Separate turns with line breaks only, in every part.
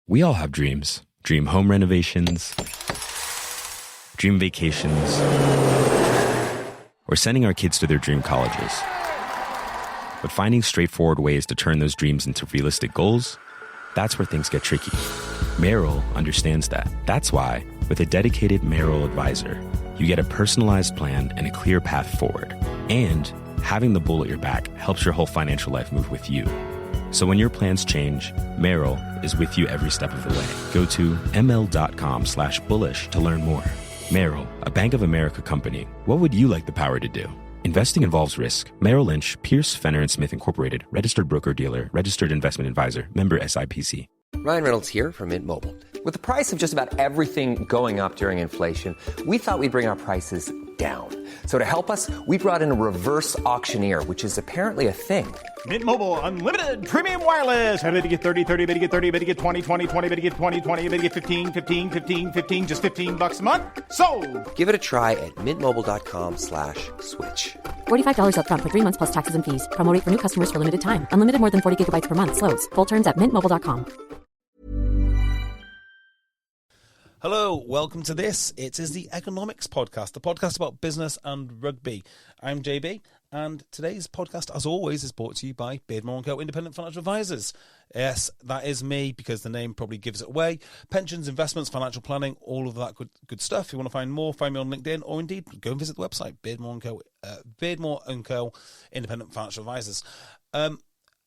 We all have dreams. Dream home renovations, dream vacations, or sending our kids to their dream colleges. But finding straightforward ways to turn those dreams into realistic goals, that's where things get tricky. Merrill understands that. That's why, with a dedicated Merrill advisor, you get a personalized plan and a clear path forward. And having the bull at your back helps your whole financial life move with you. So when your plans change, Merrill is with you every step of the way. Go to ml.com/bullish to learn more. Merrill, a Bank of America company. What would you like the power to do? Investing involves risk. Merrill Lynch, Pierce, Fenner & Smith Incorporated, registered broker-dealer, registered investment advisor, member SIPC.
Ryan Reynolds here from Mint Mobile. With the price of just about everything going up during inflation, we thought we'd bring our prices down. So to help us, we brought in a reverse auctioneer, which is apparently a thing.
Mint Mobile Unlimited Premium Wireless. How to get 30, 30, bit to get 30, bit to get 20, 20, 20, bit to get 20, 20, bit to get 15, 15, 15, 15, just $15 a month? Sold!
Give it a try at mintmobile.com/switch.
$45 up front for 3 months plus taxes and fees. Promo rate for new customers for limited time. Unlimited more than 40 gigabytes per month. Slows full terms at mintmobile.com.
Hello, welcome to this. It is the Eggonomics Podcast, the podcast about business and rugby. I'm JB, and today's podcast, as always, is brought to you by Beardmore & Co. Independent Financial Advisors. Yes, that is me, because the name probably gives it away. Pensions, investments, financial planning, all of that good stuff. If you want to find more, find me on LinkedIn, or indeed, go and visit the website, Beardmore & Co. Independent Financial Advisors.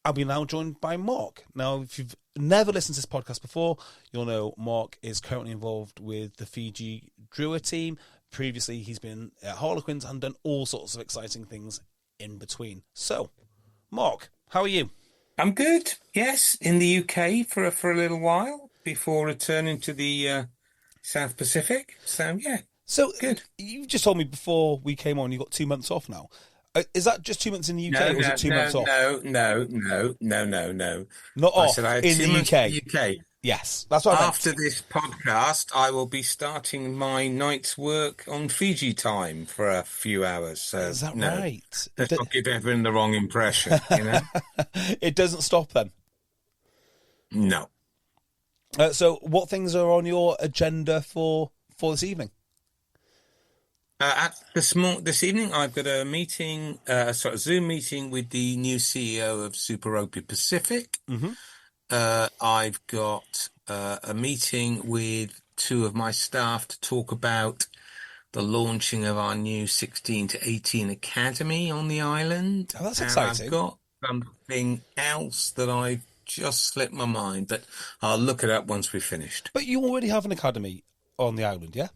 I'll be now joined by Mark. Now, if you've never listened to this podcast before, you'll know Mark is currently involved with the Fiji Drua team. Previously, he's been at Harlequins and done all sorts of exciting things in between. So, Mark, how are you?
I'm good, yes, in the UK for a little while before returning to the South Pacific. So, yeah,
so
good.
You just told me before we came on you got 2 months off now. Is that just 2 months in the UK, or is it 2 months off?
No.
Not off,
I had
in
2
the
months
UK.
in the UK.
Yes, that's what I meant.
After this podcast, I will be starting my night's work on Fiji time for a few hours. So,
is that right?
Let's not give everyone the wrong impression, you know?
It doesn't stop then?
No.
So what things are on your agenda for this evening?
This evening, I've got a meeting, Zoom meeting with the new CEO of Super Rugby Pacific.
Mm-hmm.
I've got a meeting with 2 of my staff to talk about the launching of our new 16 to 18 academy on the island.
Oh, that's exciting.
I've got something else that I've just slipped my mind, but I'll look it up once we've finished.
But you already have an academy on the island, yeah?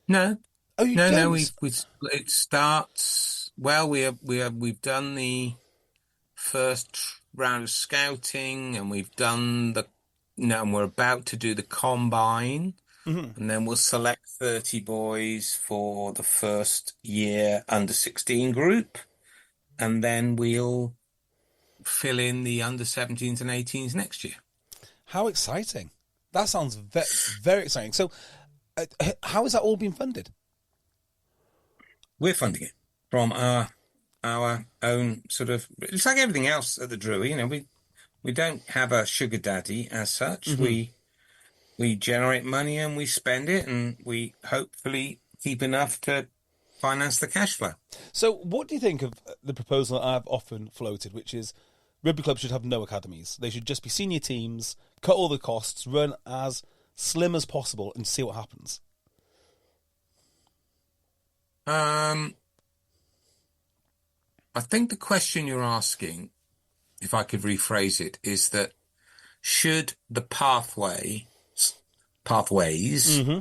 No.
Oh, you don't?
No. It starts. Well, we've done the first round of scouting, and we've done and we're about to do the combine, and then we'll select 30 boys for the first year under 16 group, and then we'll fill in the under 17s and 18s next year.
How exciting! That sounds very exciting. So, how has that all been funded?
We're funding it from our own sort of. It's like everything else at the Drua. You know, we don't have a sugar daddy as such. Mm-hmm. We generate money and we spend it, and we hopefully keep enough to finance the cash flow.
So, what do you think of the proposal that I've often floated, which is rugby clubs should have no academies? They should just be senior teams, cut all the costs, run as slim as possible, and see what happens.
I think the question you're asking, if I could rephrase it, is that should the pathways
Mm-hmm.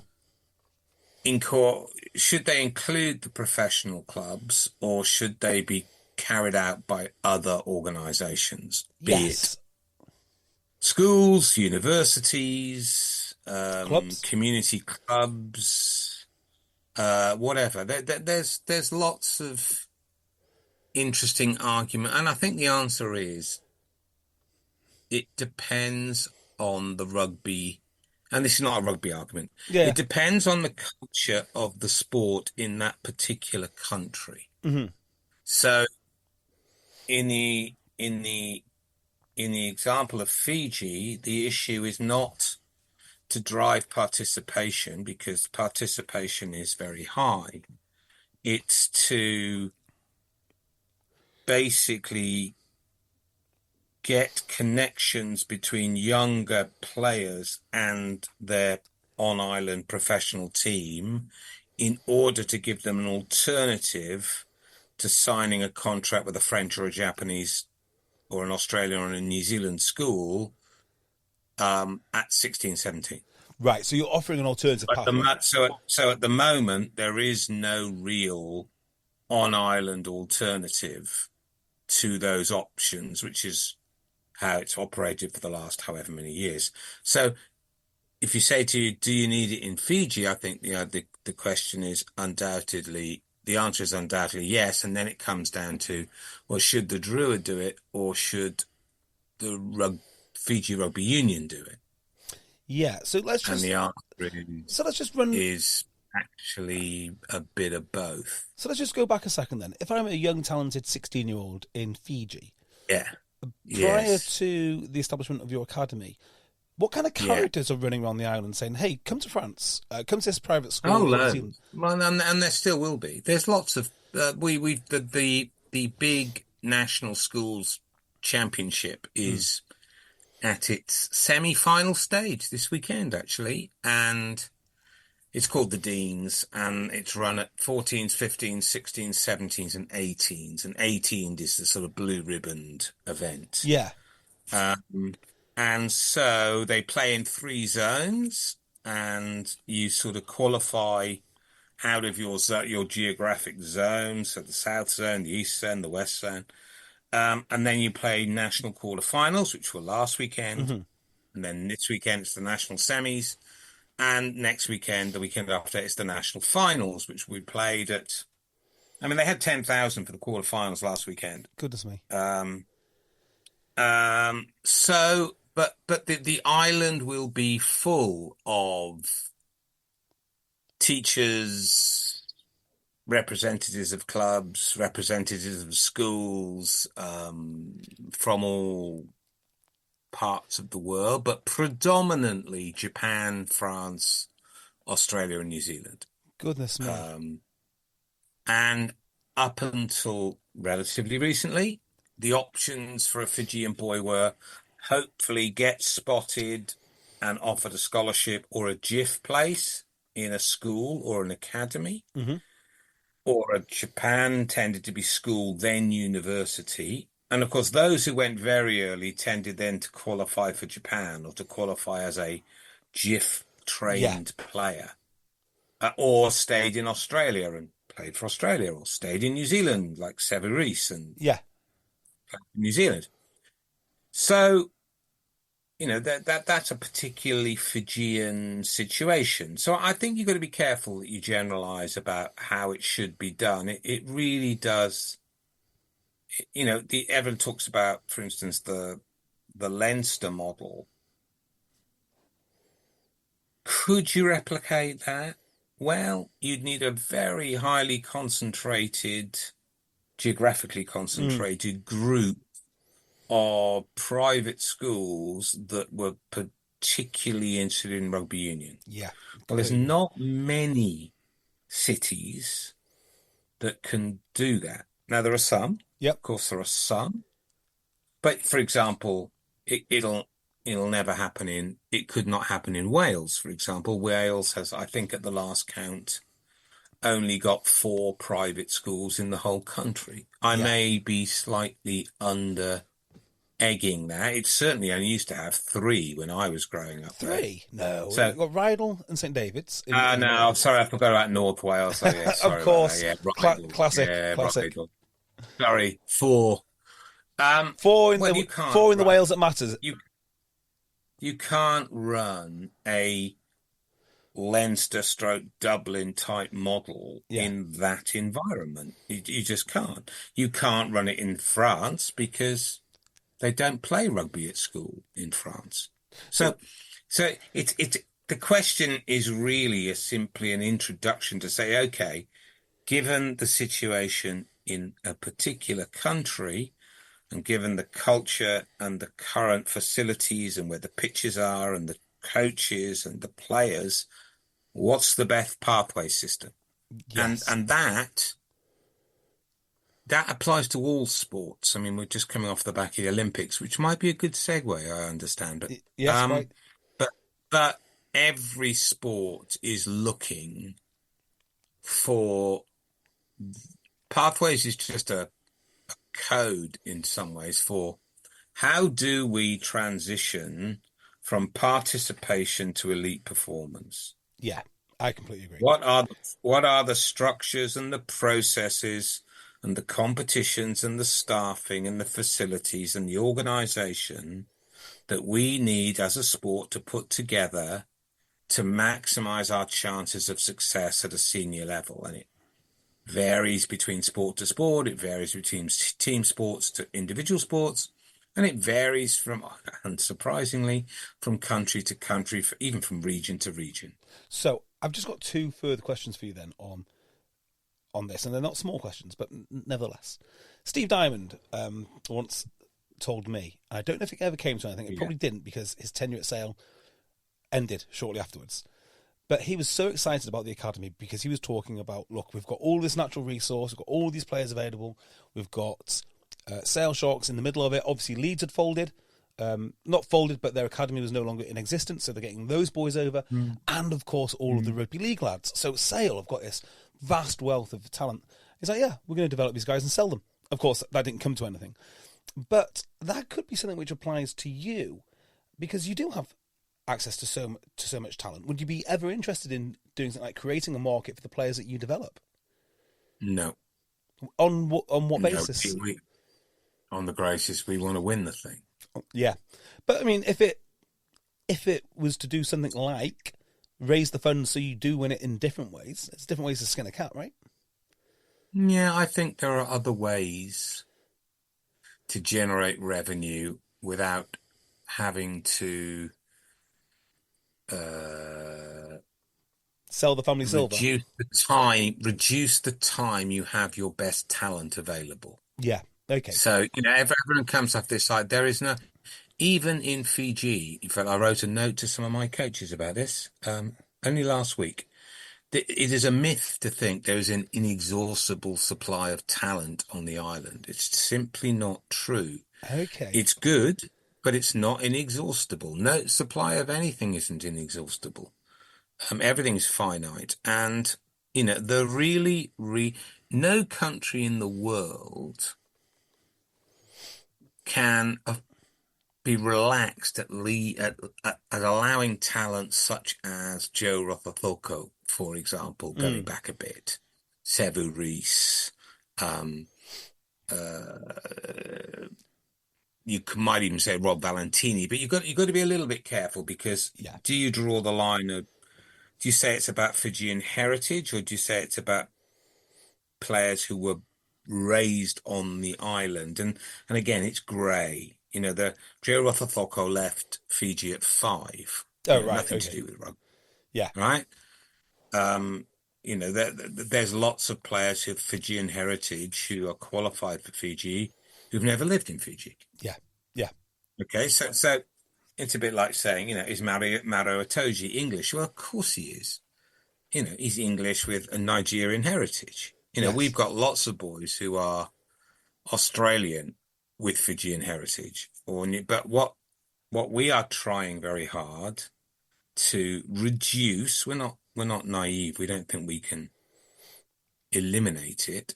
should they include the professional clubs, or should they be carried out by other organisations? Be it schools, universities, community clubs, whatever. There's lots of interesting argument, and I think the answer is it depends on the rugby, and this is not a rugby argument.
Yeah.
It depends on the culture of the sport in that particular country.
Mm-hmm.
So in the in the example of Fiji, the issue is not to drive participation, because participation is very high. It's to basically get connections between younger players and their on-island professional team in order to give them an alternative to signing a contract with a French or a Japanese or an Australian or a New Zealand school at 16, 17.
Right, so you're offering an alternative pathway.
So at the moment, there is no real on-island alternative to those options, which is how it's operated for the last however many years. So if you say to you, do you need it in Fiji? I think the question is undoubtedly, the answer is undoubtedly yes. And then it comes down to, well, should the Druid do it, or should the Fiji Rugby Union do it?
Yeah, so let's just...
And the answer
let's just run...
is actually a bit of both.
So let's just go back a second then. If I'm a young, talented 16-year-old in Fiji, prior to the establishment of your academy, what kind of characters are running around the island saying, hey, come to France, come to this private school?
Well, and there still will be. There's lots of... the big national schools championship is at its semi-final stage this weekend, actually, and it's called the Deans, and it's run at 14s, 15s, 16s, 17s, and 18s. And 18 is the sort of blue-ribboned event.
Yeah.
And so they play in 3 zones, and you sort of qualify out of your geographic zone, so the South Zone, the East Zone, the West Zone. And then you play national quarterfinals, which were last weekend. Mm-hmm. And then this weekend it's the national semis. And next weekend, the weekend after, it's the national finals, which we played at... I mean, they had 10,000 for the quarterfinals last weekend.
Goodness me.
But the island will be full of teachers, representatives of clubs, representatives of schools, from all parts of the world, but predominantly Japan, France, Australia, and New Zealand.
Goodness me.
And up until relatively recently, the options for a Fijian boy were hopefully get spotted and offered a scholarship or a GIF place in a school or an academy. Mm-hmm. Or Japan tended to be school, then university. And, of course, those who went very early tended then to qualify for Japan or to qualify as a GIF-trained player. Or stayed in Australia and played for Australia, or stayed in New Zealand, like Sevu Reece and New Zealand. So, you know, that's a particularly Fijian situation. So I think you've got to be careful that you generalize about how it should be done. It really does... You know, everyone talks about, for instance, the Leinster model. Could you replicate that? Well, you'd need a very highly concentrated, geographically concentrated group of private schools that were particularly interested in rugby union.
Yeah.
Well, there's not many cities that can do that. Now, there are some.
Yep.
Of course, there are some. But, for example, it'll never happen it could not happen in Wales, for example. Wales has, I think at the last count, only got 4 private schools in the whole country. I may be slightly under egging that. It certainly only used to have 3 when I was growing up.
3? No.
So,
you've got Rydal and St David's.
No, I'm sorry, I forgot about North Wales. So, yeah,
of course. Yeah, classic. Classic.
Sorry, 4.
4 in the Wales that matters.
You can't run a Leinster/Dublin type model in that environment. You just can't. You can't run it in France because they don't play rugby at school in France. So it's the question is really simply an introduction to say, okay, given the situation in a particular country, and given the culture and the current facilities and where the pitches are and the coaches and the players, what's the best pathway system?
Yes.
And that applies to all sports. I mean, we're just coming off the back of the Olympics, which might be a good segue, I understand. But
yes, right.
But every sport is looking for pathways. Is just a code in some ways for how do we transition from participation to elite performance.
Yeah, I completely agree.
What are the structures and the processes and the competitions and the staffing and the facilities and the organization that we need as a sport to put together to maximize our chances of success at a senior level? And it varies between sport to sport. It varies between team sports to individual sports. And it varies from, unsurprisingly, from country to country, even from region to region.
So I've just got two further questions for you then on this, and they're not small questions, but nevertheless. Steve Diamond once told me, I don't know if it ever came to anything, it probably didn't because his tenure at Sale ended shortly afterwards. But he was so excited about the academy because he was talking about, look, we've got all this natural resource, we've got all these players available, we've got Sale Sharks in the middle of it. Obviously, Leeds had folded. Not folded, but their academy was no longer in existence, so they're getting those boys over. And, of course, all of the rugby league lads. So Sale have got this vast wealth of talent. He's like, yeah, we're going to develop these guys and sell them. Of course, that didn't come to anything. But that could be something which applies to you because you do have access to so much talent. Would you be ever interested in doing something like creating a market for the players that you develop?
No.
On what basis?
No, on the basis we want to win the thing.
Yeah, but I mean, if it was to do something like raise the funds so you do win it in different ways, it's different ways to skin a cat, right?
Yeah, I think there are other ways to generate revenue without having to
sell the family silver.
Reduce the time you have your best talent available.
Yeah. Okay.
So, everyone comes off this side. There is no, even in Fiji, in fact, I wrote a note to some of my coaches about this only last week. It is a myth to think there is an inexhaustible supply of talent on the island. It's simply not true.
Okay.
It's good, but it's not inexhaustible. No supply of anything isn't inexhaustible. Everything's finite. And, no country in the world can be relaxed at allowing talent such as Joe Rothotoko, for example, going back a bit, Sevu Reece, might even say Rob Valentini, but you've got to be a little bit careful because do you draw the line of, do you say it's about Fijian heritage or do you say it's about players who were raised on the island? And again, it's grey. The Joe Rothotoko left Fiji at 5.
Oh, right.
Nothing to do with rugby.
Yeah.
Right? There's lots of players who have Fijian heritage who are qualified for Fiji who've never lived in Fiji.
Yeah. Yeah.
Okay. So it's a bit like saying, is Maro Itoje English? Well, of course he is. He's English with a Nigerian heritage.
Yes.
We've got lots of boys who are Australian with Fijian heritage. But what we are trying very hard to reduce, we're not naive, we don't think we can eliminate it,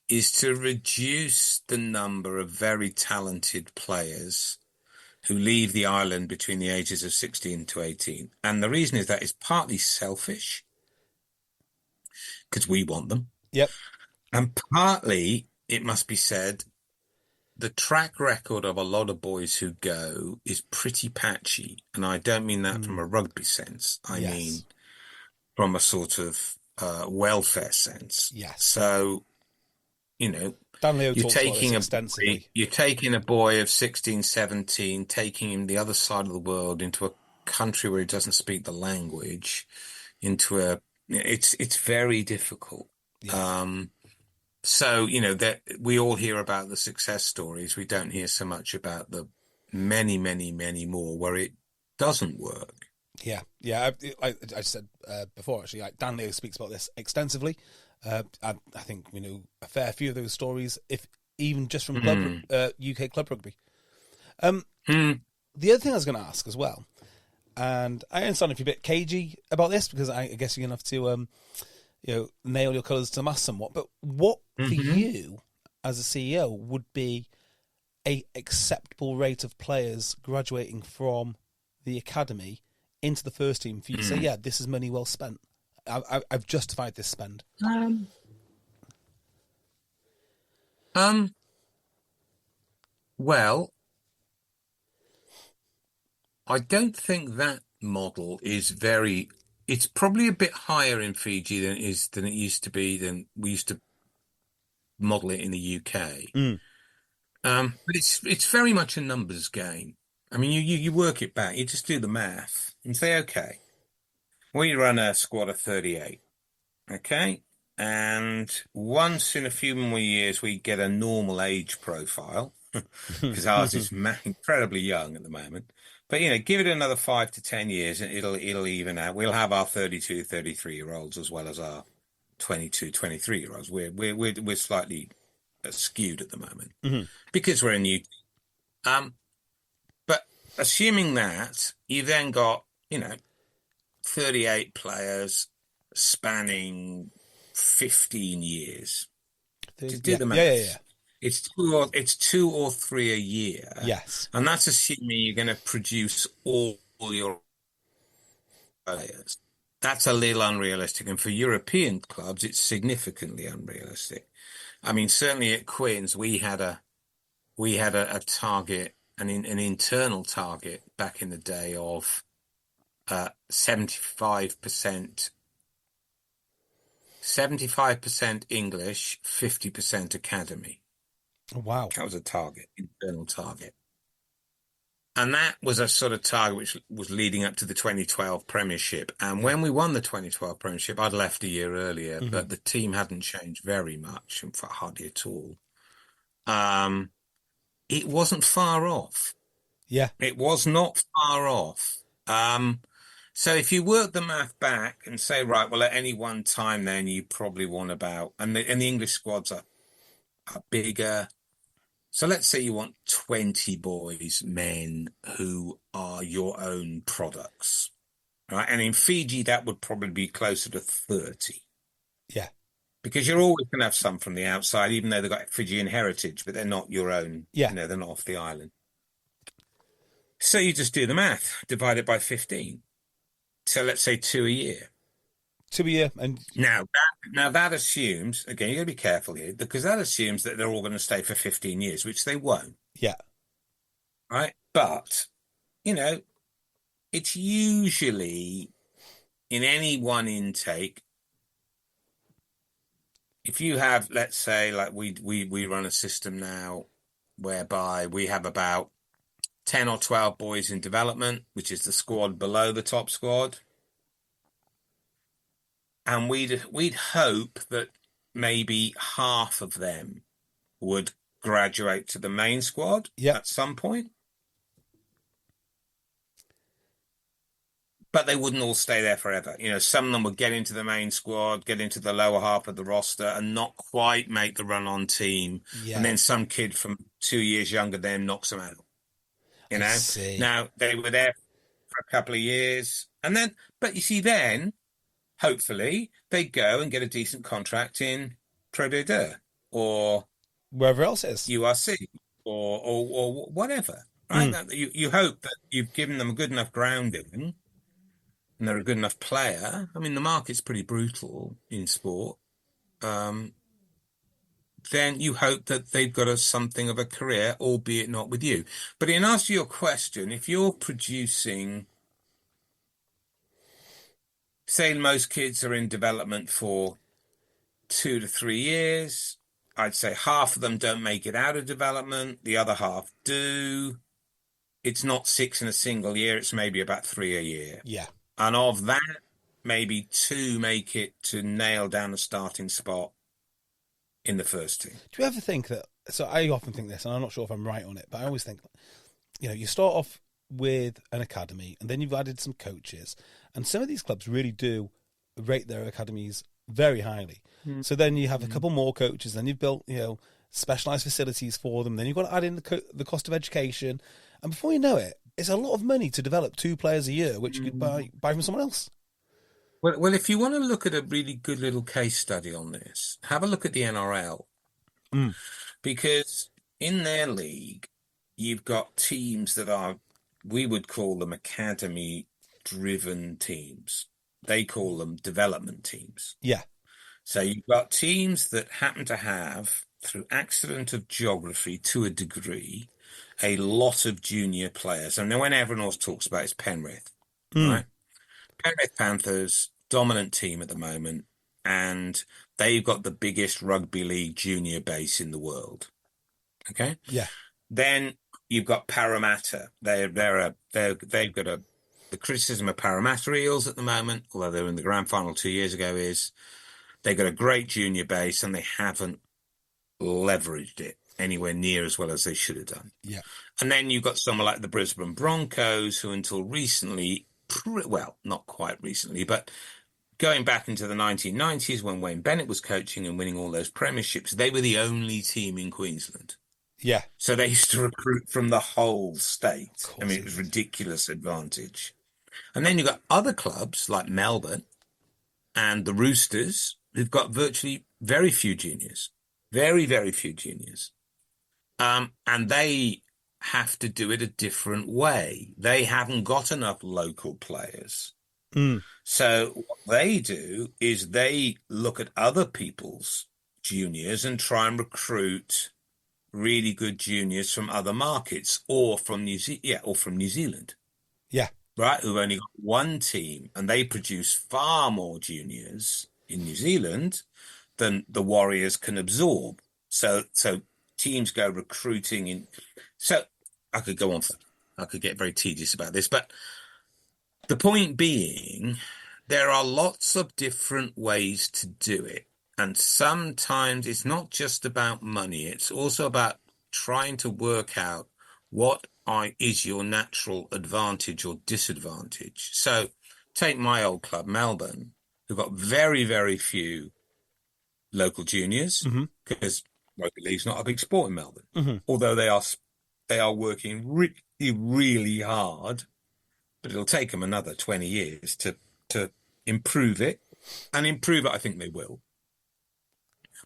is to reduce the number of very talented players who leave the island between the ages of 16 to 18. And the reason is that it's partly selfish, because we want them.
Yep.
And partly, it must be said, the track record of a lot of boys who go is pretty patchy. And I don't mean that from a rugby sense. I mean from a sort of welfare sense.
Yes.
So,
Dan Leo
you're
talks about this extensively.
you're taking a boy of 16, 17, taking him the other side of the world into a country where he doesn't speak the language, it's very difficult.
Yes.
So, that we all hear about the success stories. We don't hear so much about the many, many, many more where it doesn't work.
Yeah. I said before, actually, like Dan Leo speaks about this extensively. I think we know a fair few of those stories, if even just from UK club rugby. The other thing I was going to ask as well, and I understand if you're a bit cagey about this, because I guess you're going to have to nail your colours to the mast somewhat. But what for you as a CEO would be a acceptable rate of players graduating from the academy into the first team for you to say, yeah, this is money well spent. I've justified this spend.
Well, I don't think that model is very. It's probably a bit higher in Fiji than it used to be. Than we used to model it in the UK. But it's very much a numbers game. I mean, you work it back. You just do the math and say, okay, we run a squad of 38, okay, and once in a few more years we get a normal age profile because ours is incredibly young at the moment. But give it another 5 to 10 years, and it'll even out. We'll have our 32, 33-year-olds as well as our 22, 23-year-olds. We're slightly skewed at the moment because we're a new team. But assuming that, you then got 38 players spanning 15 years. To do the math. Yeah. It's two or three a year.
Yes.
And that's assuming you're going to produce all your players. That's a little unrealistic. And for European clubs, it's significantly unrealistic. I mean, certainly at Quins, we had a target, an internal target back in the day of 75% English, 50% academy.
Wow.
That was a target, internal target. And that was a sort of target which was leading up to the 2012 Premiership. And when we won the 2012 Premiership, I'd left a year earlier, but the team hadn't changed very much, in fact, hardly at all. It wasn't far off.
Yeah.
It was not far off. So if you work the math back and say, right, well, at any one time, then you probably want about, and the English squads are bigger. So let's say you want 20 boys, men who are your own products, right? And in Fiji, that would probably be closer to 30.
Yeah.
Because you're always going to have some from the outside, even though they've got Fijian heritage, but they're not your own.
Yeah.
They're not off the island. So you just do the math, divide it by 15. So let's say 2 a year.
2 a year. And
Now that assumes, again, you got to be careful here, because that assumes that they're all going to stay for 15 years, which they won't.
Yeah.
Right? But, it's usually in any one intake, if you have, let's say, like we run a system now whereby we have about 10 or 12 boys in development, which is the squad below the top squad. And we'd hope that maybe half of them would graduate to the main squad at some point. But they wouldn't all stay there forever. Some of them would get into the main squad, get into the lower half of the roster and not quite make the run on team. Yeah. And then some kid from 2 years younger than them knocks them out. Now they were there for a couple of years and then, but you see then, hopefully they go and get a decent contract in Pro D2 or
wherever else it is,
URC or whatever, right? You hope that you've given them a good enough grounding and they're a good enough player. I mean, the market's pretty brutal in sport. Then you hope that they've got something of a career, albeit not with you. But in answer to your question, if you're producing, say most kids are in development for 2 to 3 years, I'd say half of them don't make it out of development, the other half do. It's not 6 in a single year, it's maybe about 3 a year.
Yeah.
And of that, maybe 2 make it to nail down a starting spot in the first team.
Do you ever think that? So I often think this, and I'm not sure if I'm right on it, but I always think, you start off with an academy, and then you've added some coaches, and some of these clubs really do rate their academies very highly. So then you have a couple more coaches, then you've built, specialised facilities for them, then you've got to add in the cost of education, and before you know it, it's a lot of money to develop 2 players a year, which you could buy from someone else.
Well, if you want to look at a really good little case study on this, have a look at the NRL. Because in their league, you've got teams that are, we would call them academy-driven teams. They call them development teams.
Yeah.
So you've got teams that happen to have, through accident of geography to a degree, a lot of junior players. And then when everyone else talks about it, it's Penrith, right? Penrith Panthers, dominant team at the moment, and they've got the biggest rugby league junior base in the world. Okay?
Yeah.
Then you've got Parramatta. They've got the criticism of Parramatta Eels at the moment, although they were in the grand final 2 years ago, is they've got a great junior base and they haven't leveraged it anywhere near as well as they should have done.
Yeah.
And then you've got someone like the Brisbane Broncos, who until recently, well, not quite recently, but going back into the 1990s when Wayne Bennett was coaching and winning all those premierships, they were the only team in Queensland.
Yeah.
So they used to recruit from the whole state. I mean, it was ridiculous advantage. And then you've got other clubs like Melbourne and the Roosters who've got virtually very few juniors. Very, very few juniors. And they have to do it a different way. They haven't got enough local players. So what they do is they look at other people's juniors and try and recruit really good juniors from other markets or from New Zealand.
Yeah.
Right, who've only got one team, and they produce far more juniors in New Zealand than the Warriors can absorb. So teams go recruiting in. So I could go on. I could get very tedious about this, but the point being, there are lots of different ways to do it. And sometimes it's not just about money. It's also about trying to work out what is your natural advantage or disadvantage. So take my old club, Melbourne, who've got very, very few local juniors because rugby league's not a big sport in Melbourne, although they are working really, really hard. But it'll take them another 20 years to improve it. And improve it, I think they will.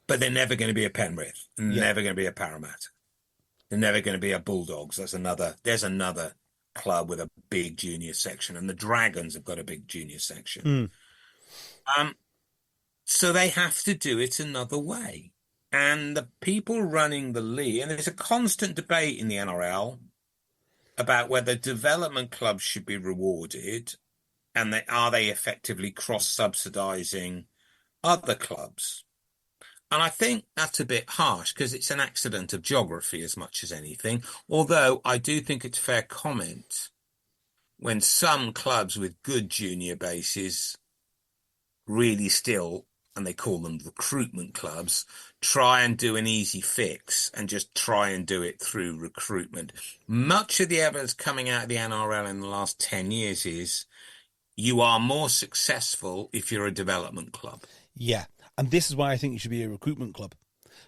But they're never going to be a Penrith. Never going to be a Parramatta. They're never going to be a Bulldogs. There's another club with a big junior section. And the Dragons have got a big junior section. So they have to do it another way. And the people running the league, and there's a constant debate in the NRL about whether development clubs should be rewarded and are they effectively cross-subsidizing other clubs. And I think that's a bit harsh because it's an accident of geography as much as anything, although I do think it's fair comment when some clubs with good junior bases really still, and they call them recruitment clubs, try and do an easy fix and just try and do it through recruitment. Much of the evidence coming out of the NRL in the last 10 years is you are more successful if you're a development club.
Yeah, and this is why I think you should be a recruitment club.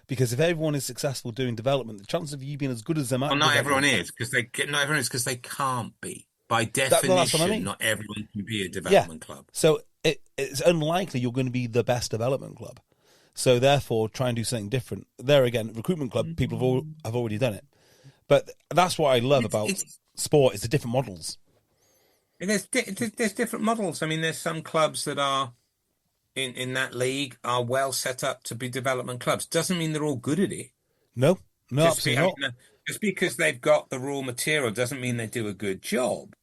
Because if everyone is successful doing development, the chances of you being as good as them...
Well, not everyone is, because they can't be. By definition,
that's what I mean.
Not everyone can be a development club.
So it's unlikely you're going to be the best development club. So therefore, try and do something different. There again, recruitment club, people have already done it. But that's what I love about sport, is the different models.
There's different models. I mean, there's some clubs that are in that league are well set up to be development clubs. Doesn't mean they're all good at it.
No, absolutely not.
Just because they've got the raw material doesn't mean they do a good job.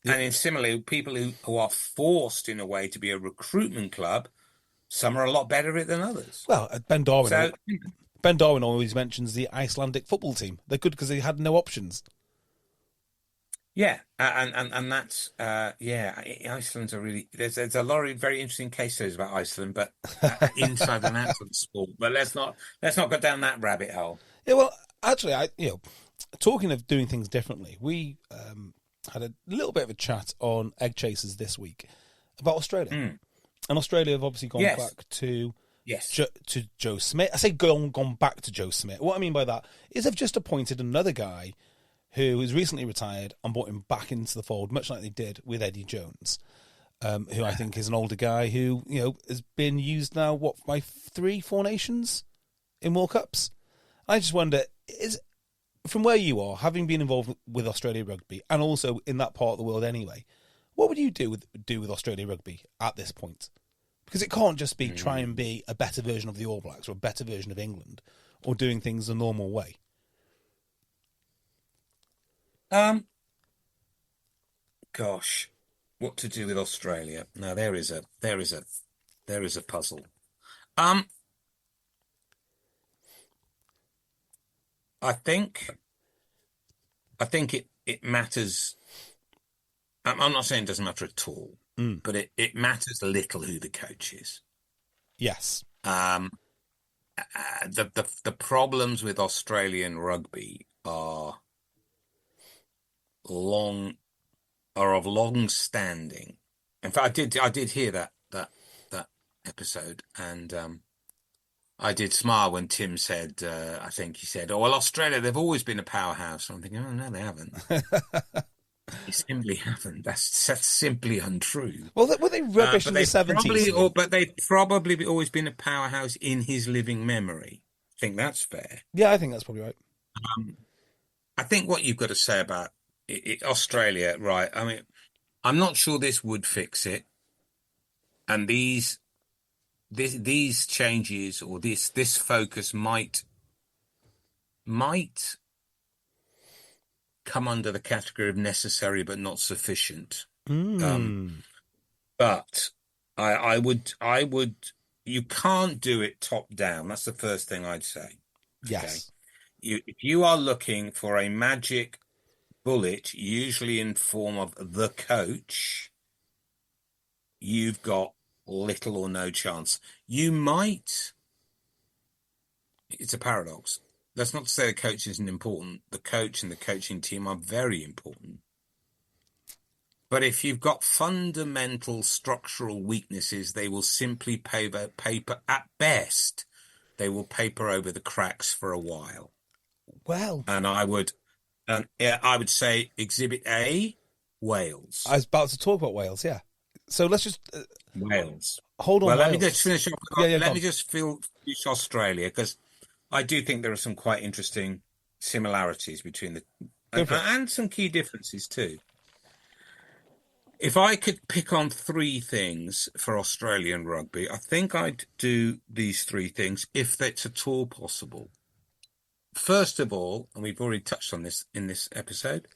Yeah. And similarly, people who are forced in a way to be a recruitment club, some are a lot better at it than others.
Well, Ben Darwin always mentions the Icelandic football team. They're good because they had no options.
Yeah, and that's Iceland's a really there's a lot of very interesting case studies about Iceland, but inside and outside the sport. But let's not go down that rabbit hole.
Yeah, well, actually, talking of doing things differently, we had a little bit of a chat on EggChasers this week about Australia, and Australia have obviously gone back to to Joe Smith. I say gone back to Joe Smith. What I mean by that is they've just appointed another guy who is recently retired and brought him back into the fold, much like they did with Eddie Jones, who I think is an older guy who has been used now by 3-4 nations in World Cups. I just wonder, from where you are, having been involved with Australia Rugby and also in that part of the world anyway, what would you do with Australia Rugby at this point? Because it can't just be try and be a better version of the All Blacks or a better version of England or doing things the normal way.
Gosh, what to do with Australia? Now there is a puzzle. I think it matters. I'm not saying it doesn't matter at all, but it matters a little who the coach is.
Yes.
The problems with Australian rugby are of long standing. In fact, I did hear that episode, and I did smile when Tim said, I think he said, "Oh well, Australia, they've always been a powerhouse." I'm thinking, oh no, they haven't. They simply haven't. That's simply untrue.
Well, were they rubbish in the 70s?
But they've probably always been a powerhouse in his living memory. I think that's fair.
Yeah, I think that's probably right.
I think what you've got to say about Australia, right? I mean, I'm not sure this would fix it, and these changes or this focus might come under the category of necessary but not sufficient. But I would. You can't do it top down. That's the first thing I'd say.
Yes.
Okay? If you are looking for a magic bullet, usually in form of the coach, you've got little or no chance. You might. It's a paradox. That's not to say the coach isn't important. The coach and the coaching team are very important. But if you've got fundamental structural weaknesses, they will simply paper at best. They will paper over the cracks for a while.
Well,
and I would say Exhibit A, Wales.
I was about to talk about Wales. Yeah. So let's just
Wales.
Hold on.
Well,
Wales.
let me just finish. Let me just finish Australia, because I do think there are some quite interesting similarities between and some key differences too. If I could pick on 3 things for Australian rugby, I think I'd do these 3 things if that's at all possible. First of all, and we've already touched on this in this episode,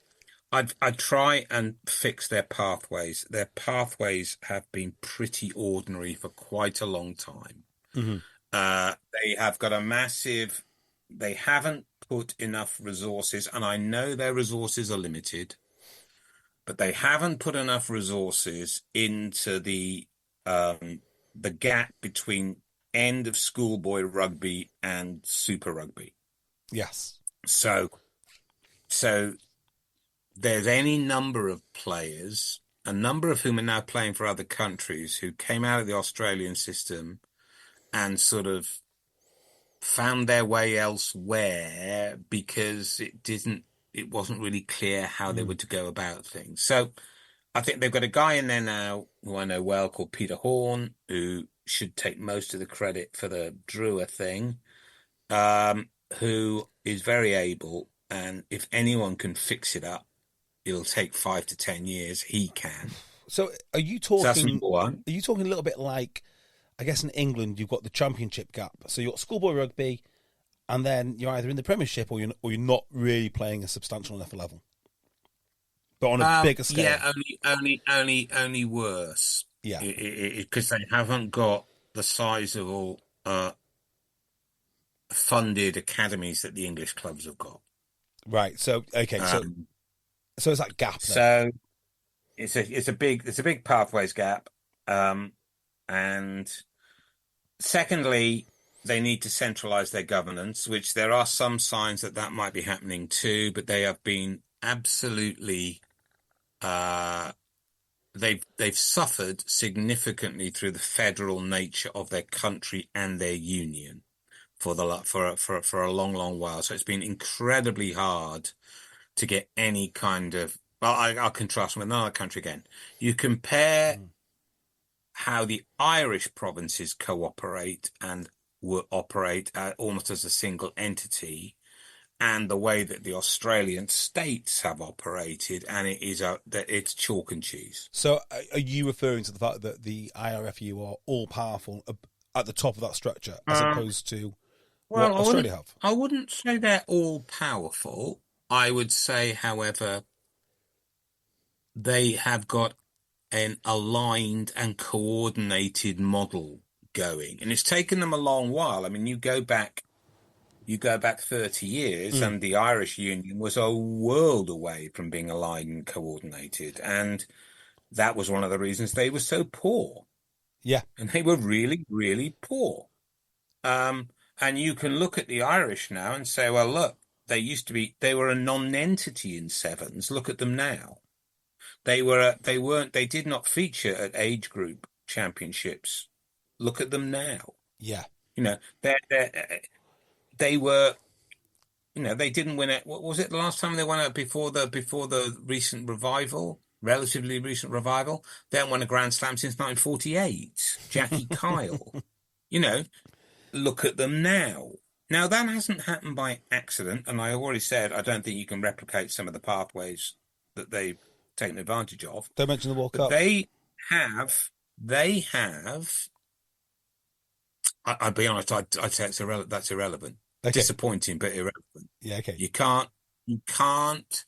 I'd try and fix their pathways. Their pathways have been pretty ordinary for quite a long time. Mm-hmm. They have got they haven't put enough resources, and I know their resources are limited, but they haven't put enough resources into the gap between end of schoolboy rugby and super rugby.
Yes.
So there's any number of players, a number of whom are now playing for other countries, who came out of the Australian system and sort of found their way elsewhere because it wasn't really clear how they were to go about things. So I think they've got a guy in there now who I know well called Peter Horn, who should take most of the credit for the Drua thing, who is very able, and if anyone can fix it up, it'll take 5 to 10 years. He can.
So are you talking?
So that's number one.
Are you talking a little bit like, I guess in England you've got the Championship gap. So you've got schoolboy rugby, and then you're either in the Premiership or you're not really playing a substantial enough level, but on a bigger scale.
Yeah, only worse.
Yeah,
because they haven't got the sizable funded academies that the English clubs have got.
Right. So okay. So it's that gap.
So it's a big pathways gap. And secondly, they need to centralize their governance, which there are some signs that might be happening too, but they have been absolutely they've suffered significantly through the federal nature of their country and their union for a long while. So it's been incredibly hard to get any kind of. Well, I'll contrast with another country again. You compare how the Irish provinces cooperate and will operate almost as a single entity, and the way that the Australian states have operated, and it's chalk and cheese.
So are you referring to the fact that the IRFU are all powerful at the top of that structure, as opposed to what Australia have?
I wouldn't say they're all powerful. I would say, however, they have got an aligned and coordinated model going, and it's taken them a long while. I mean, you go back 30 years and the Irish Union was a world away from being aligned and coordinated, and that was one of the reasons they were so poor.
Yeah.
And they were really, really poor. And you can look at the Irish now and say, well, look, they were a non-entity in sevens. Look at them now. They did not feature at age group championships. Look at them now.
Yeah.
You know, they were, you know, they didn't win it. What was it the last time they won it before the recent revival, relatively recent revival? They haven't won a Grand Slam since 1948. Jackie Kyle. You know, look at them now. Now, that hasn't happened by accident, and I already said I don't think you can replicate some of the pathways that they've taken advantage of.
Don't mention the World Cup.
They have. I'll be honest. I'd say that's irrelevant.
Okay.
Disappointing, but irrelevant.
Yeah. Okay.
You can't.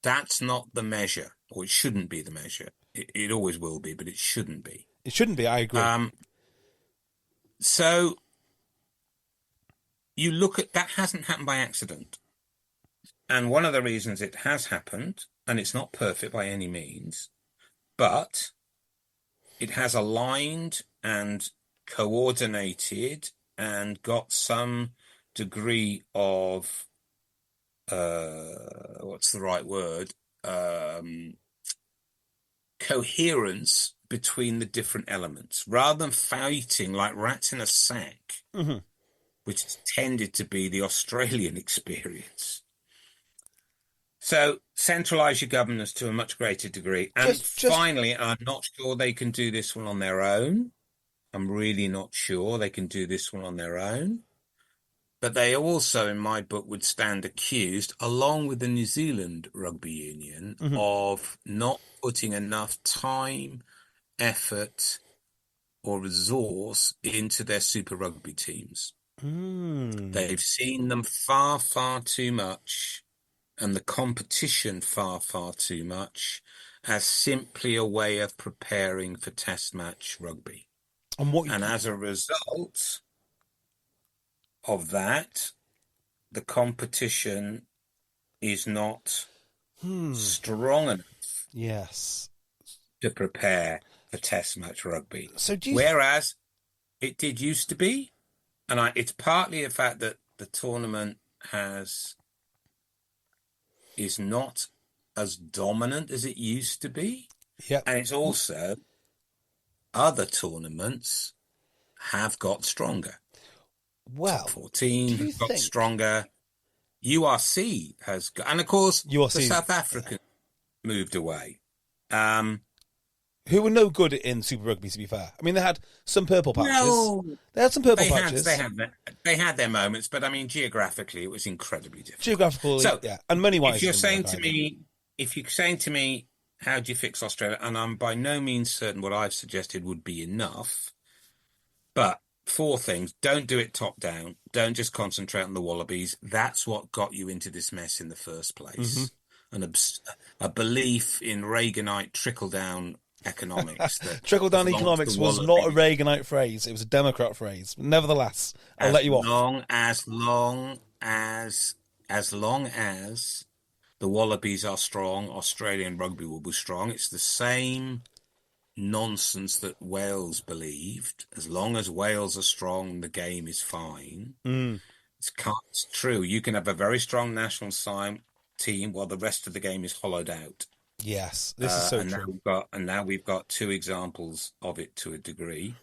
That's not the measure, or it shouldn't be the measure. It always will be, but it shouldn't be.
It shouldn't be. I agree.
So you look at that, hasn't happened by accident. And one of the reasons it has happened, and it's not perfect by any means, but it has aligned and coordinated and got some degree of, what's the right word? Coherence between the different elements, rather than fighting like rats in a sack, which has tended to be the Australian experience. So centralise your governance to a much greater degree. And finally, I'm not sure they can do this one on their own. I'm really not sure they can do this one on their own. But they also, in my book, would stand accused, along with the New Zealand Rugby Union, of not putting enough time, effort, or resource into their Super Rugby teams. They've seen them far, far too much, and the competition far, far too much, as simply a way of preparing for test match rugby. And as a result of that, the competition is not strong enough to prepare for test match rugby. Whereas it did used to be, and it's partly the fact that the tournament is not as dominant as it used to be.
Yeah.
And it's also other tournaments have got stronger.
Well,
Top 14 have got stronger. URC has got, and of course, the South African moved away.
Who were no good in Super Rugby, to be fair. I mean, they had some purple patches. No, they had some purple patches.
They had their moments, but I mean, geographically, it was incredibly difficult.
Geographically, yeah, and money-wise.
If you're saying to me, how do you fix Australia? And I'm by no means certain what I've suggested would be enough. But 4 things: don't do it top down. Don't just concentrate on the Wallabies. That's what got you into this mess in the first place. And a belief in Reaganite trickle-down economics.
Trickle-down economics was not a Reaganite phrase. It was a Democrat phrase. Nevertheless, I'll let you off.
As long as the Wallabies are strong, Australian rugby will be strong. It's the same nonsense that Wales believed. As long as Wales are strong, the game is fine. It's true. You can have a very strong national team while the rest of the game is hollowed out.
Yes, this is so true.
Now we've got two examples of it to a degree.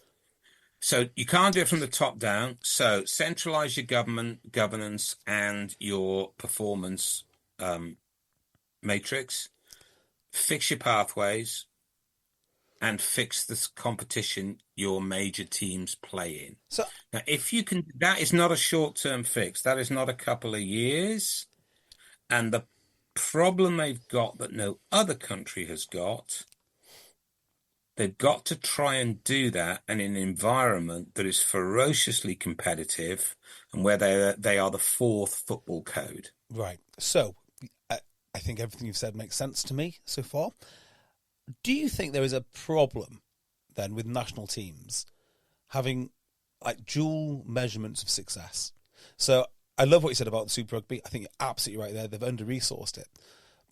So you can't do it from the top down. So centralize your governance and your performance matrix. Fix your pathways and fix this competition your major teams play in.
So
now, if you can, that is not a short-term fix. That is not a couple of years. And the problem they've got that no other country has got, they've got to try and do that in an environment that is ferociously competitive and where they are the fourth football code.
Right. So I think everything you've said makes sense to me so far. Do you think there is a problem then with national teams having like dual measurements of success? So I love what you said about the Super Rugby. I think you're absolutely right there. They've under-resourced it.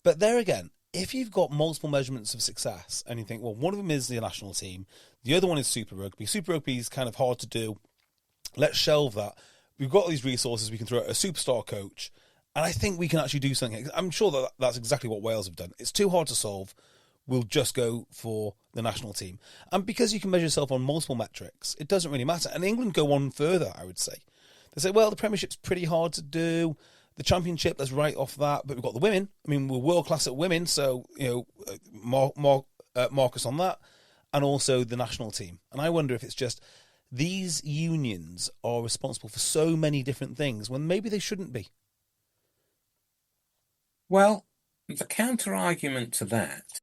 But there again, if you've got multiple measurements of success and you think, well, one of them is the national team, the other one is Super Rugby. Super Rugby is kind of hard to do. Let's shelve that. We've got all these resources. We can throw out a superstar coach. And I think we can actually do something. I'm sure that that's exactly what Wales have done. It's too hard to solve. We'll just go for the national team. And because you can measure yourself on multiple metrics, it doesn't really matter. And England go on further, I would say. They say, well, the Premiership's pretty hard to do. The Championship, let's write off that. But we've got the women. I mean, we're world-class at women, so, mark us on that. And also the national team. And I wonder if it's just these unions are responsible for so many different things when maybe they shouldn't be.
Well, the counter-argument to that.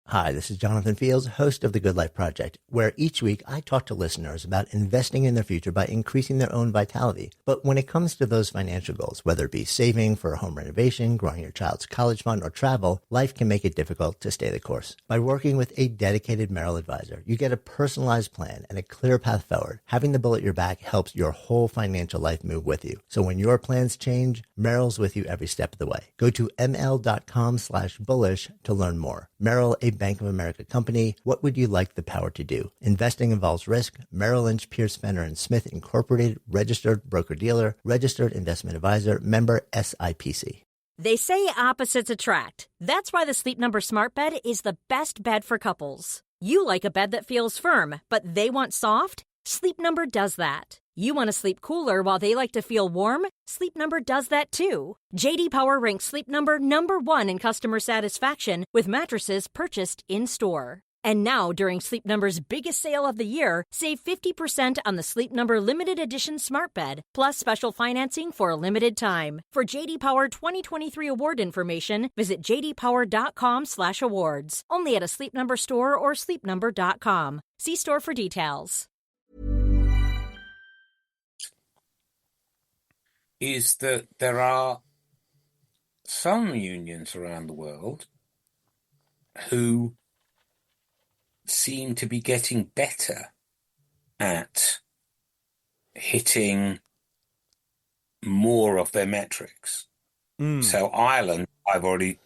Hi, this is Jonathan Fields, host of The Good Life Project, where each week I talk to listeners about investing in their future by increasing their own vitality. But when it comes to those financial goals, whether it be saving for a home renovation, growing your child's college fund, or travel, life can make it difficult to stay the course. By working with a dedicated Merrill advisor, you get a personalized plan and a clear path forward. Having the bull at your back helps your whole financial life move with you. So when your plans change, Merrill's with you every step of the way. Go to ml.com/bullish to learn more. Merrill, a Bank of America company. What would you like the power to do? Investing involves risk. Merrill Lynch, Pierce, Fenner & Smith Incorporated, registered broker-dealer, registered investment advisor, member SIPC.
They say opposites attract. That's why the Sleep Number Smart Bed is the best bed for couples. You like a bed that feels firm, but they want soft? Sleep Number does that. You want to sleep cooler while they like to feel warm? Sleep Number does that too. J.D. Power ranks Sleep Number number 1 in customer satisfaction with mattresses purchased in-store. And now, during Sleep Number's biggest sale of the year, save 50% on the Sleep Number Limited Edition Smart Bed, plus special financing for a limited time. For J.D. Power 2023 award information, visit jdpower.com/awards. Only at a Sleep Number store or sleepnumber.com. See store for details.
Is that there are some unions around the world who seem to be getting better at hitting more of their metrics. So Ireland, I've already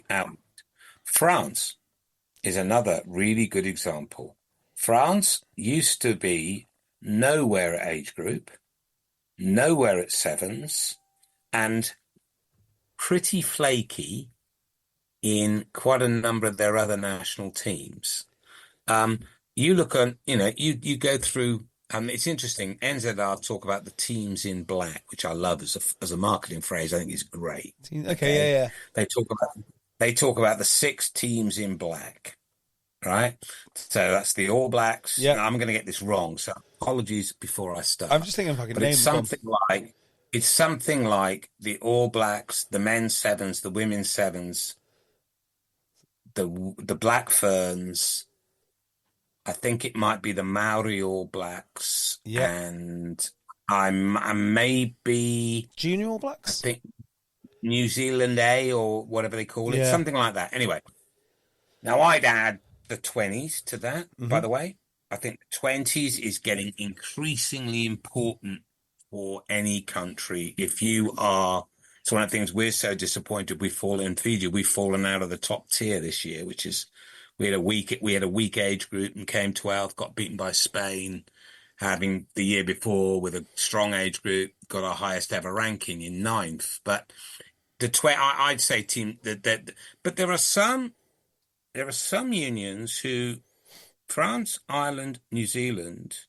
out. France is another really good example. France used to be nowhere at age group, nowhere at sevens, and pretty flaky in quite a number of their other national teams. You look on, you go through, it's interesting, NZR talk about the teams in black, which I love as a marketing phrase. I think is great.
Okay, yeah.
They talk about the 6 teams in black, right? So that's the All Blacks.
Yeah.
Now, I'm going to get this wrong, so apologies before I start.
I'm just thinking if I can name
It's something like the All Blacks, the men's sevens, the women's sevens, the Black Ferns. I think it might be the Maori All Blacks, and I may be
Junior All Blacks.
I think New Zealand A or whatever they call it, something like that. Anyway, now I'd add the 20s to that. By the way, I think the 20s is getting increasingly important for any country if you are It's one of the things we're so disappointed we've fallen out of the top tier this year, which is we had a weak age group and came 12th, got beaten by Spain, having the year before with a strong age group, got our highest ever ranking in 9th. But I'd say team that, but there are some unions who, France, Ireland, New Zealand,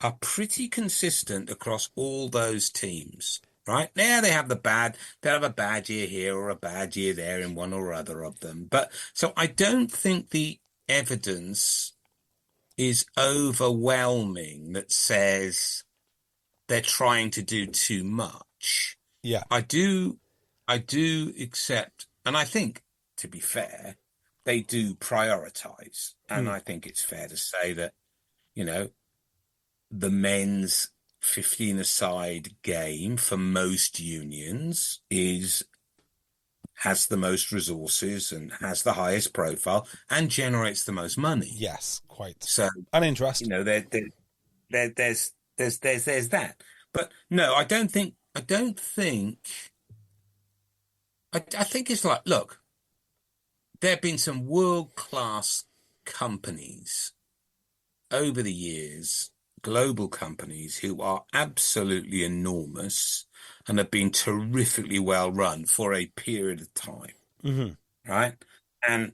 are pretty consistent across all those teams, right? Yeah, they'll have a bad year here or a bad year there in one or other of them. But so I don't think the evidence is overwhelming that says they're trying to do too much.
Yeah.
I do accept, and I think, to be fair, they do prioritize. And I think it's fair to say that, the men's 15-a-side game for most unions has the most resources and has the highest profile and generates the most money.
Yes, quite.
So,
and interest.
There's that. But no, I think it's like, look, there have been some world-class companies over the years, global companies who are absolutely enormous and have been terrifically well run for a period of time, right? And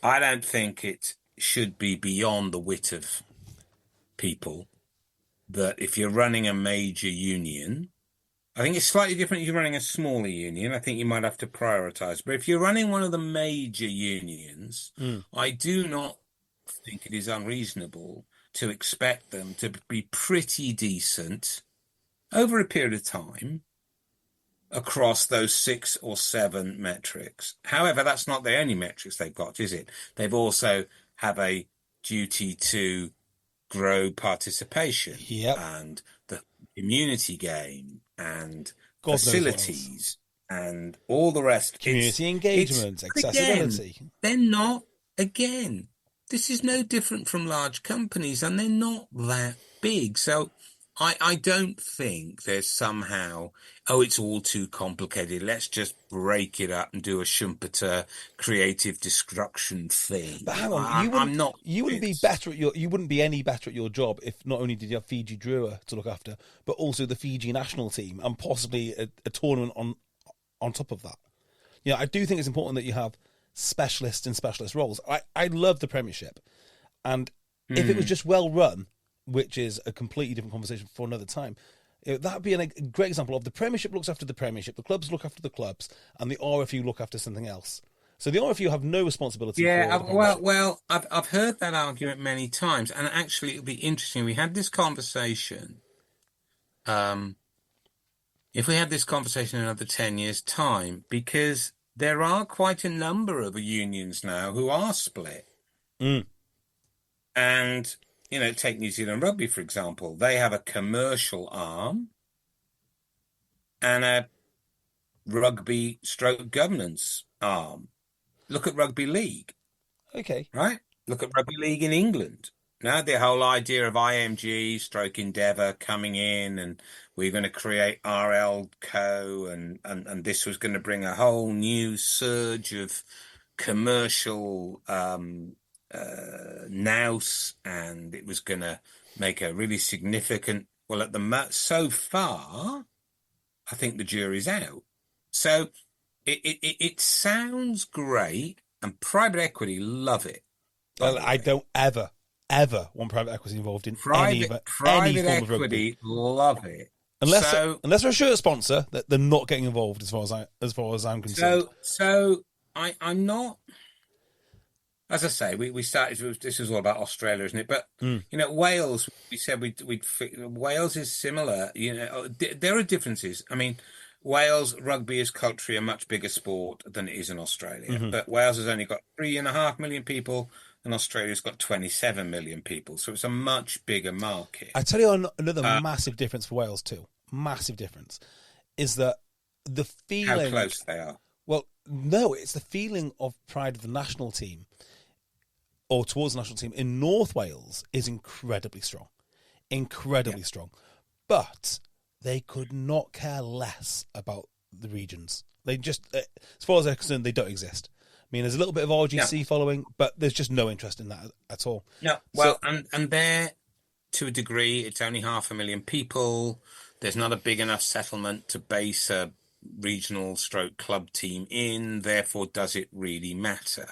I don't think it should be beyond the wit of people that if you're running a major union, I think it's slightly different if you're running a smaller union. I think you might have to prioritize. But if you're running one of the major unions, I do not think it is unreasonable to expect them to be pretty decent over a period of time across those 6 or 7 metrics. However, that's not the only metrics they've got, is it? They've also have a duty to grow participation and the community game and facilities and all the rest.
Community engagement, accessibility.
Again, this is no different from large companies, and they're not that big. So I don't think there's somehow, it's all too complicated, let's just break it up and do a Schumpeter creative destruction thing.
But hang on, you wouldn't be any better at your job if not only did you have Fiji Drua to look after, but also the Fiji national team and possibly a tournament on top of that. I do think it's important that you have specialists in specialist roles. I love the Premiership, and if it was just well run, which is a completely different conversation for another time, that would be a great example of the Premiership looks after the Premiership, the clubs look after the clubs, and the RFU look after something else. So the RFU have no responsibility.
I've heard that argument many times, and actually it would be interesting. We had this conversation. If we had this conversation in another 10 years' time, because there are quite a number of unions now who are split. And, take New Zealand Rugby, for example. They have a commercial arm and a rugby stroke governance arm. Look at Rugby League.
Okay.
Right? Look at Rugby League in England. Now the whole idea of IMG stroke Endeavour coming in, and we're going to create RL Co. and this was going to bring a whole new surge of commercial nous, and it was going to make a really significant. Well, so far, I think the jury's out. So it sounds great, and private equity love it.
Well, I don't ever want private equity involved in any form of rugby.
Love it.
Unless they're a shirt sponsor, that they're not getting involved as far as I'm concerned.
So I'm not. As I say, we started. This was all about Australia, isn't it? But Wales. We said Wales is similar. There are differences. I mean, Wales rugby is culturally a much bigger sport than it is in Australia. But Wales has only got 3.5 million people, and Australia's got 27 million people. So it's a much bigger market.
I tell you another massive difference for Wales too. Massive difference is that the feeling.
How close they are.
Well, no, it's the feeling of pride of the national team, or towards the national team in North Wales, is incredibly strong. Incredibly strong. But they could not care less about the regions. They just, as far as they're concerned, they don't exist. I mean, there's a little bit of RGC following, but there's just no interest in that at all.
No, well, and there, to a degree, it's only 500,000 people. There's not a big enough settlement to base a regional stroke club team in. Therefore, does it really matter?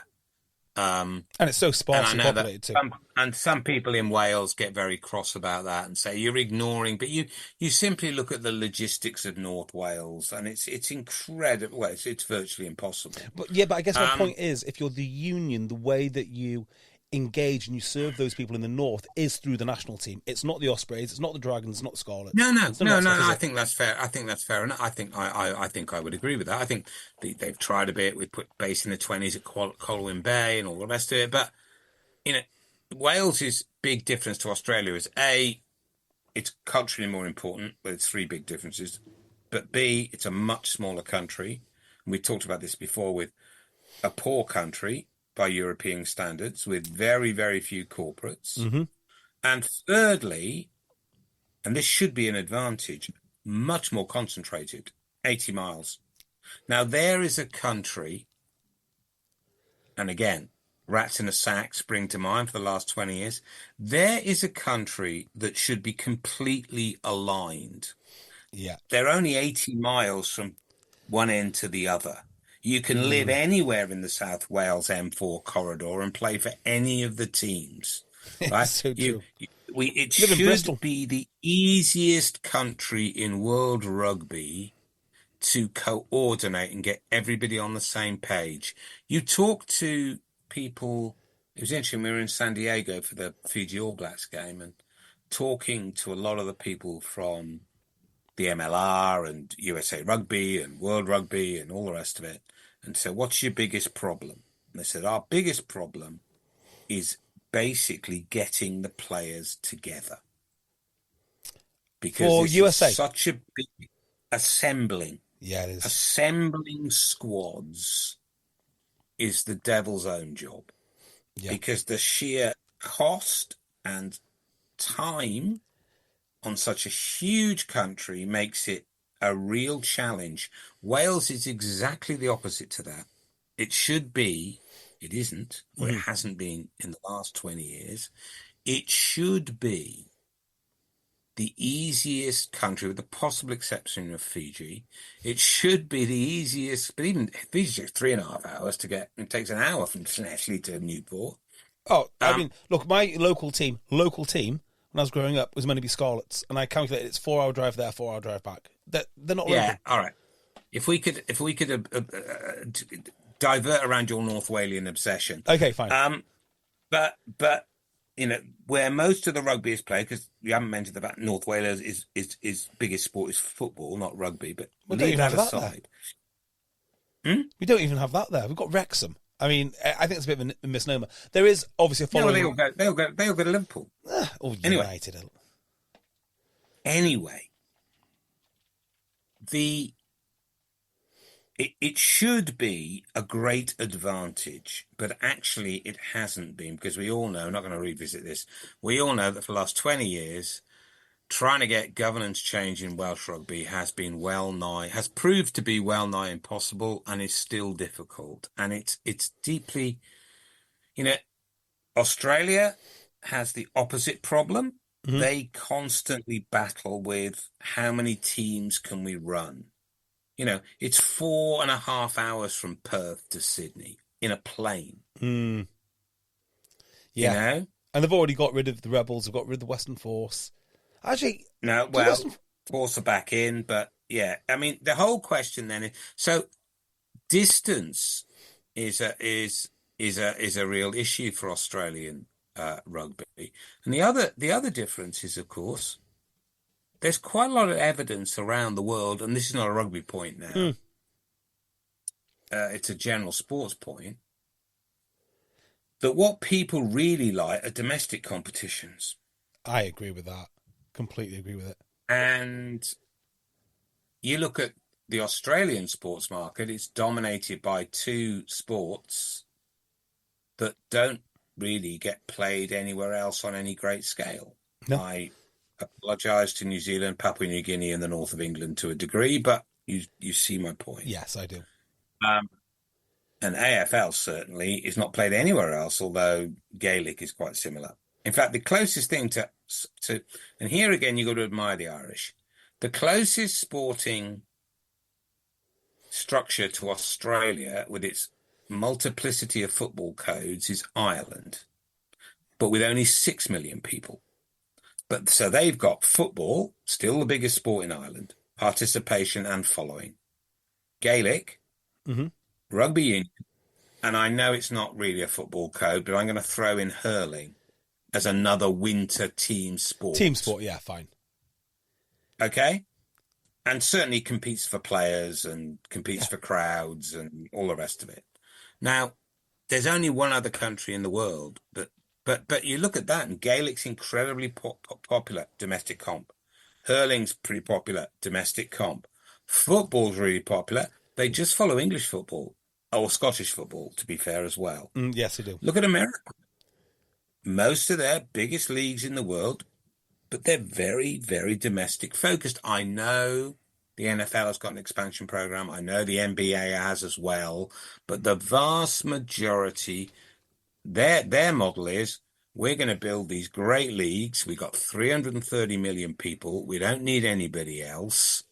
And it's so sparsely populated too.
And some people in Wales get very cross about that and say you're ignoring, but you simply look at the logistics of North Wales, and it's incredible. Well, it's virtually impossible.
But I guess my point is, if you're the union, the way that you engage and you serve those people in the north is through the national team. It's not the Ospreys, it's not the Dragons, it's not the Scarlets.
No. I think that's fair. I think that's fair enough. I think I would agree with that. I think they've tried a bit with base in the 20s at Colwyn Bay and all the rest of it. But Wales's big difference to Australia is A, it's culturally more important. But it's three big differences. But B, it's a much smaller country. And we talked about this before with a poor country by European standards, with very, very few corporates. Mm-hmm. And thirdly, and this should be an advantage, much more concentrated, 80 miles. Now, there is a country, and again, rats in a sack spring to mind for the last 20 years. There is a country that should be completely aligned.
Yeah.
They're only 80 miles from one end to the other. You can live anywhere in the South Wales M4 corridor and play for any of the teams. Right?
So true.
It should be the easiest country in world rugby to coordinate and get everybody on the same page. You talk to people, it was interesting, we were in San Diego for the Fiji All Blacks game, and talking to a lot of the people from the MLR and USA Rugby and World Rugby and all the rest of it. And so, what's your biggest problem? And they said, our biggest problem is basically getting the players together. Because
USA.
Such a big assembling.
Yeah, it is.
Assembling squads is the devil's own job. Yeah. Because the sheer cost and time on such a huge country makes it a real challenge. Wales is exactly the opposite to that. It should be, it isn't, or it hasn't been in the last 20 years. It should be the easiest country, with the possible exception of Fiji. It should be the easiest, but even Fiji takes 3.5 hours to get, it takes an hour from Ashley to Newport.
Oh, I mean, look, my local team, when I was growing up, was meant to be Scarlets, and I calculated it's 4-hour drive there, 4-hour drive back. They're not.
Yeah, all right. If we could divert around your North Walian obsession.
Okay, fine.
But where most of the rugby is played, because you haven't mentioned the fact North Wales is biggest sport is football, not rugby. But
we don't even have that
aside.
There. We don't even have that there. We've got Wrexham. I mean, I think it's a bit of a misnomer. There is obviously a following.
No, they all go to Liverpool.
Or
United. Anyway, it should be a great advantage, but actually it hasn't been, because we all know, I'm not going to revisit this, we all know that for the last 20 years, trying to get governance change in Welsh rugby has proved to be well nigh impossible, and is still difficult. And it's deeply, Australia has the opposite problem. Mm-hmm. They constantly battle with how many teams can we run. It's 4.5 hours from Perth to Sydney in a plane.
Mm. Yeah. And they've already got rid of the Rebels, they've got rid of the Western Force. Actually,
no, Force are back in, but yeah, I mean, the whole question then is, so distance is a real issue for Australian rugby, and the other difference is, of course, there's quite a lot of evidence around the world, and this is not a rugby point now. It's a general sports point, that what people really like are domestic competitions.
I agree with that. Completely agree with it.
And you look at the Australian sports market, it's dominated by two sports that don't really get played anywhere else on any great scale. No. I apologise to New Zealand, Papua New Guinea and the north of England to a degree, but, You see my point?
Yes, I do.
And AFL certainly is not played anywhere else, although Gaelic is quite similar. In fact, the closest thing to and here again, you've got to admire the Irish. The closest sporting structure to Australia with its multiplicity of football codes is Ireland, but with only 6 million people. But so they've got football, still the biggest sport in Ireland, participation and following. Gaelic, rugby union, and I know it's not really a football code, but I'm going to throw in hurling as another winter team sport.
Team sport, yeah, fine.
Okay? And certainly competes for players and competes for crowds and all the rest of it. Now, there's only one other country in the world, but you look at that, and Gaelic's incredibly popular domestic comp. Hurling's pretty popular domestic comp. Football's really popular. They just follow English football, or Scottish football, to be fair, as well.
Yes, they do.
Look at America. Most of their biggest leagues in the world, but they're very, very domestic focused. I know the NFL has got an expansion program. I know the NBA has as well. But the vast majority, their model is, we're going to build these great leagues. We've got 330 million people. We don't need anybody else.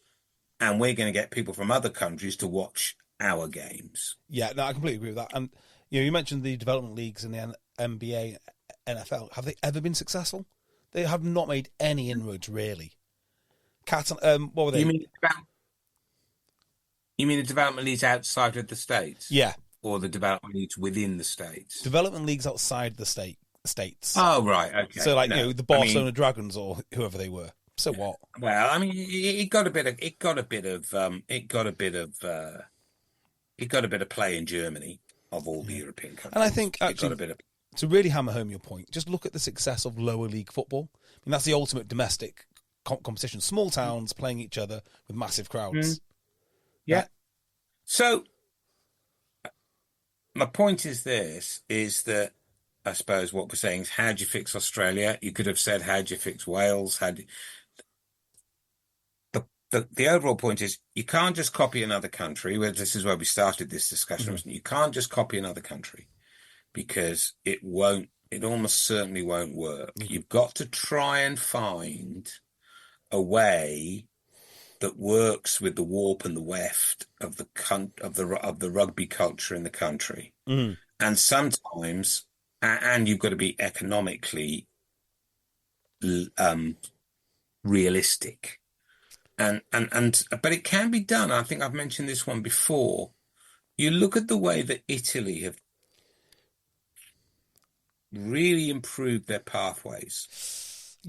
And we're going to get people from other countries to watch our games.
Yeah, no, I completely agree with that. And you mentioned the development leagues in the NBA, NFL. Have they ever been successful? They have not made any inroads, really. What were they?
You mean the development leagues outside of the States?
Yeah.
Or the development leagues within the States?
Development leagues outside the States.
Oh, right, okay.
So, the Barcelona Dragons or whoever they were. So what?
Well, I mean, it got a bit of play in Germany of all the European countries.
And I think actually, to really hammer home your point, just look at the success of lower league football. I mean, that's the ultimate domestic competition. Small towns playing each other with massive crowds.
Yeah. So my point is that I suppose what we're saying is, how do you fix Australia? You could have said, how do you fix Wales? The overall point is, you can't just copy another country. Well, this is where we started this discussion. You can't just copy another country, because it almost certainly won't work. You've got to try and find a way that works with the warp and the weft of the rugby culture in the country. And sometimes, and you've got to be economically realistic. But it can be done. I think I've mentioned this one before. You look at the way that Italy have really improved their pathways.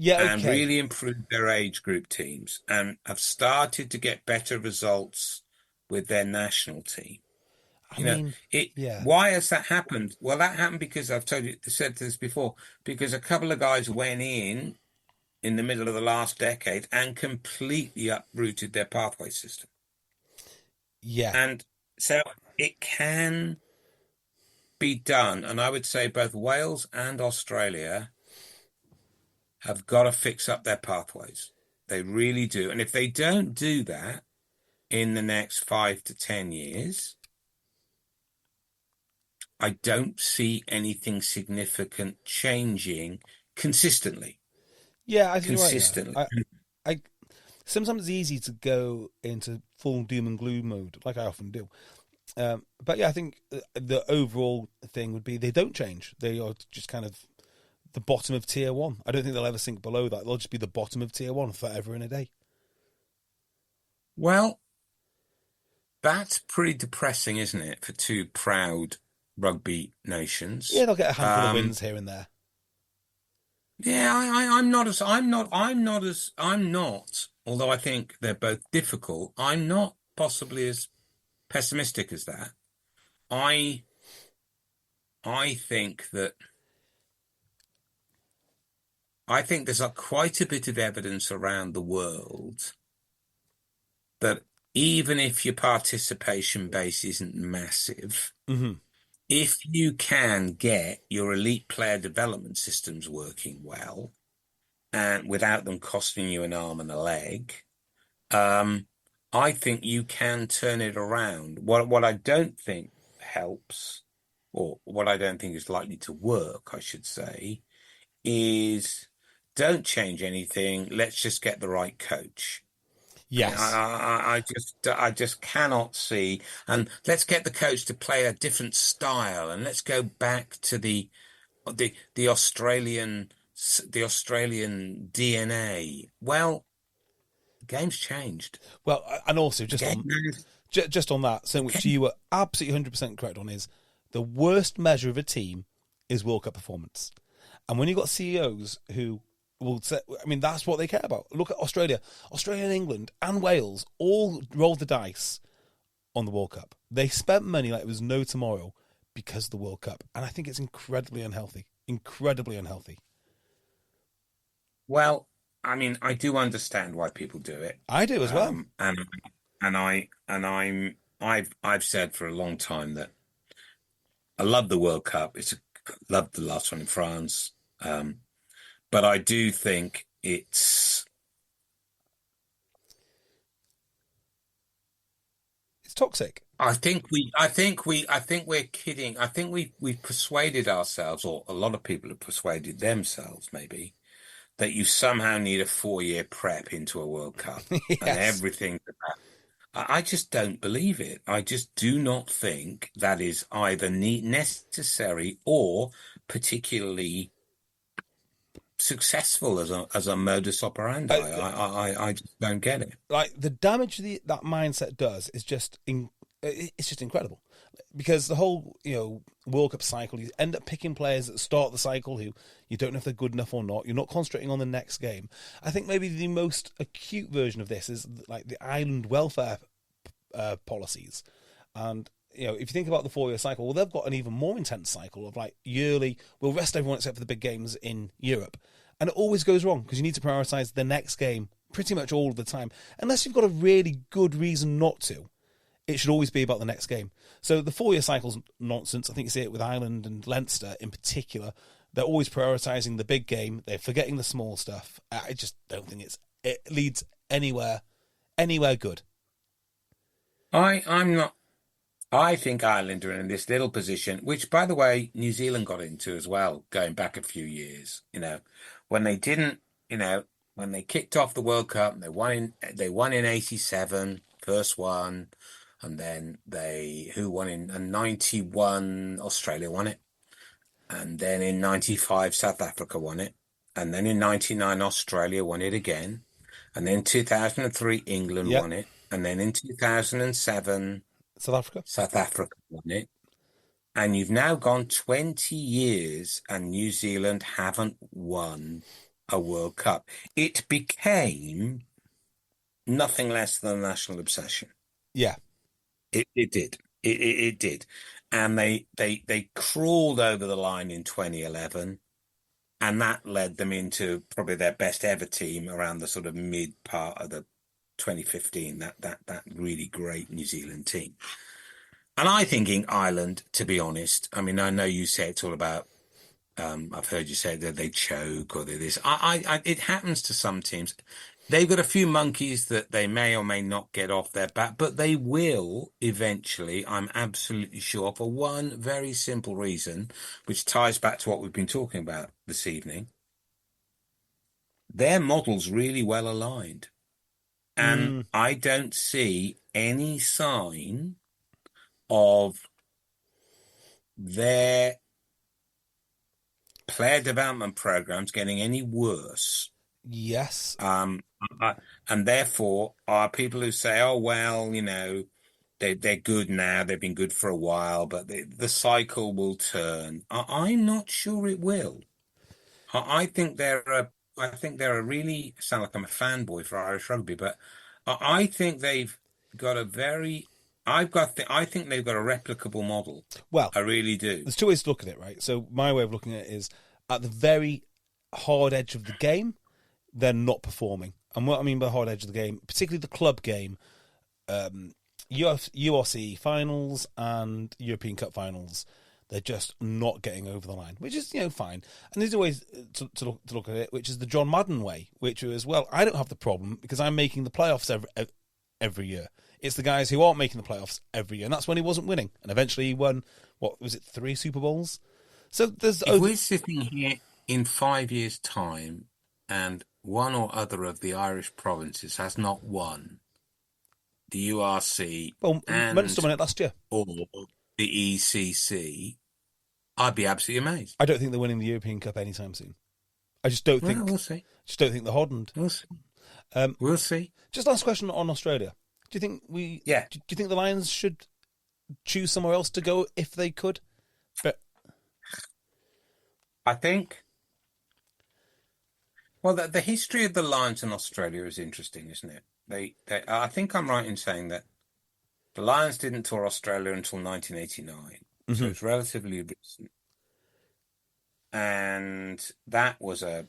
And really improved their age group teams, and have started to get better results with their national team. Why has that happened? Well, that happened because I've said this before, because a couple of guys went in the middle of the last decade and completely uprooted their pathway system.
Yeah.
And so it can be done. And I would say both Wales and Australia have got to fix up their pathways. They really do. And if they don't do that in the next 5 to 10 years, I don't see anything significant changing consistently.
Yeah, I think
consistently.
Right. Sometimes it's easy to go into full doom and gloom mode, like I often do. But yeah, I think the overall thing would be they don't change. They are just kind of the bottom of tier one. I don't think they'll ever sink below that. They'll just be the bottom of tier one forever and a day.
Well, that's pretty depressing, isn't it, for two proud rugby nations?
Yeah, they'll get a handful of wins here and there.
Yeah, I'm not. Although I think they're both difficult, I'm not possibly as pessimistic as that. I think there's quite a bit of evidence around the world that even if your participation base isn't massive, if you can get your elite player development systems working well, and without them costing you an arm and a leg, I think you can turn it around. What I don't think helps, or what I don't think is likely to work, I should say, is don't change anything. Let's just get the right coach.
Yes.
I just cannot see. And let's get the coach to play a different style, and let's go back to the Australian DNA. Well, the game's changed.
Well, and also just on that, something which you were absolutely 100% correct on, is the worst measure of a team is World Cup performance. And when you've got CEOs who will say, I mean, that's what they care about. Look at Australia and England and Wales all rolled the dice on the World Cup. They spent money like it was no tomorrow because of the World Cup. And I think it's incredibly unhealthy. Incredibly unhealthy.
Well, I mean, I do understand why people do it.
I do as well.
I've said for a long time that I love the World Cup. I love the last one in France. But I do think it's
toxic.
I think we're kidding. I think we've persuaded ourselves, or a lot of people have persuaded themselves, maybe, that you somehow need a 4-year prep into a World Cup.
Yes.
And everything. I just don't believe it. I just do not think that is either necessary or particularly successful as a modus operandi. I just don't get it.
Like, the damage that mindset does is just it's just incredible, because the whole World Cup cycle, you end up picking players at the start of the cycle who you don't know if they're good enough or not. You're not concentrating on the next game. I think maybe the most acute version of this is like the island welfare policies. And if you think about the 4-year cycle, well, they've got an even more intense cycle of like yearly, we'll rest everyone except for the big games in Europe. And it always goes wrong because you need to prioritise the next game pretty much all of the time. Unless you've got a really good reason not to, it should always be about the next game. So the 4-year cycle's nonsense. I think you see it with Ireland and Leinster in particular. They're always prioritising the big game. They're forgetting the small stuff. I just don't think it leads anywhere good.
I'm not. I think Ireland are in this little position, which, by the way, New Zealand got into as well, going back a few years. When they didn't, when they kicked off the World Cup, and they won in '87, first one, and then who won in 91? Australia won it, and then in '95, South Africa won it, and then in '99, Australia won it again, and then 2003, England won it, and then in 2007. South Africa won it. And you've now gone 20 years and New Zealand haven't won a World Cup. It became nothing less than a national obsession.
Yeah.
It did. It did. And they crawled over the line in 2011. And that led them into probably their best ever team around the sort of mid part of the 2015, that really great New Zealand team. And I think in Ireland, to be honest, I mean, I know you say it's all about, I've heard you say that they choke or they this. It happens to some teams. They've got a few monkeys that they may or may not get off their back, but they will eventually, I'm absolutely sure, for one very simple reason, which ties back to what we've been talking about this evening. Their model's really well aligned. And I don't see any sign of their player development programs getting any worse.
Yes.
And therefore, are people who say, oh, well, they're good now. They've been good for a while, but the cycle will turn. I'm not sure it will. I think they're a really, sound like I'm a fanboy for Irish rugby, but I think they've got I think they've got a replicable model.
Well,
I really do.
There's two ways to look at it, right? So my way of looking at it is at the very hard edge of the game, they're not performing. And what I mean by hard edge of the game, particularly the club game, URC finals and European Cup finals, they're just not getting over the line, which is, fine. And there's a way to look at it, which is the John Madden way, which is, well, I don't have the problem because I'm making the playoffs every year. It's the guys who aren't making the playoffs every year, and that's when he wasn't winning. And eventually he won, 3 Super Bowls? So there's...
If we're sitting here in 5 years' time and one or other of the Irish provinces has not won the URC
Munster won it last year.
Or the ECC, I'd be absolutely amazed.
I don't think they're winning the European Cup anytime soon. I just don't think...
We'll see.
Just don't think they're hardened.
We'll see. We'll see.
Just last question on Australia. Do you think do you think the Lions should choose somewhere else to go if they could? But
I think... Well, the history of the Lions in Australia is interesting, isn't it? I think I'm right in saying that the Lions didn't tour Australia until 1989, so it's relatively recent. And that was a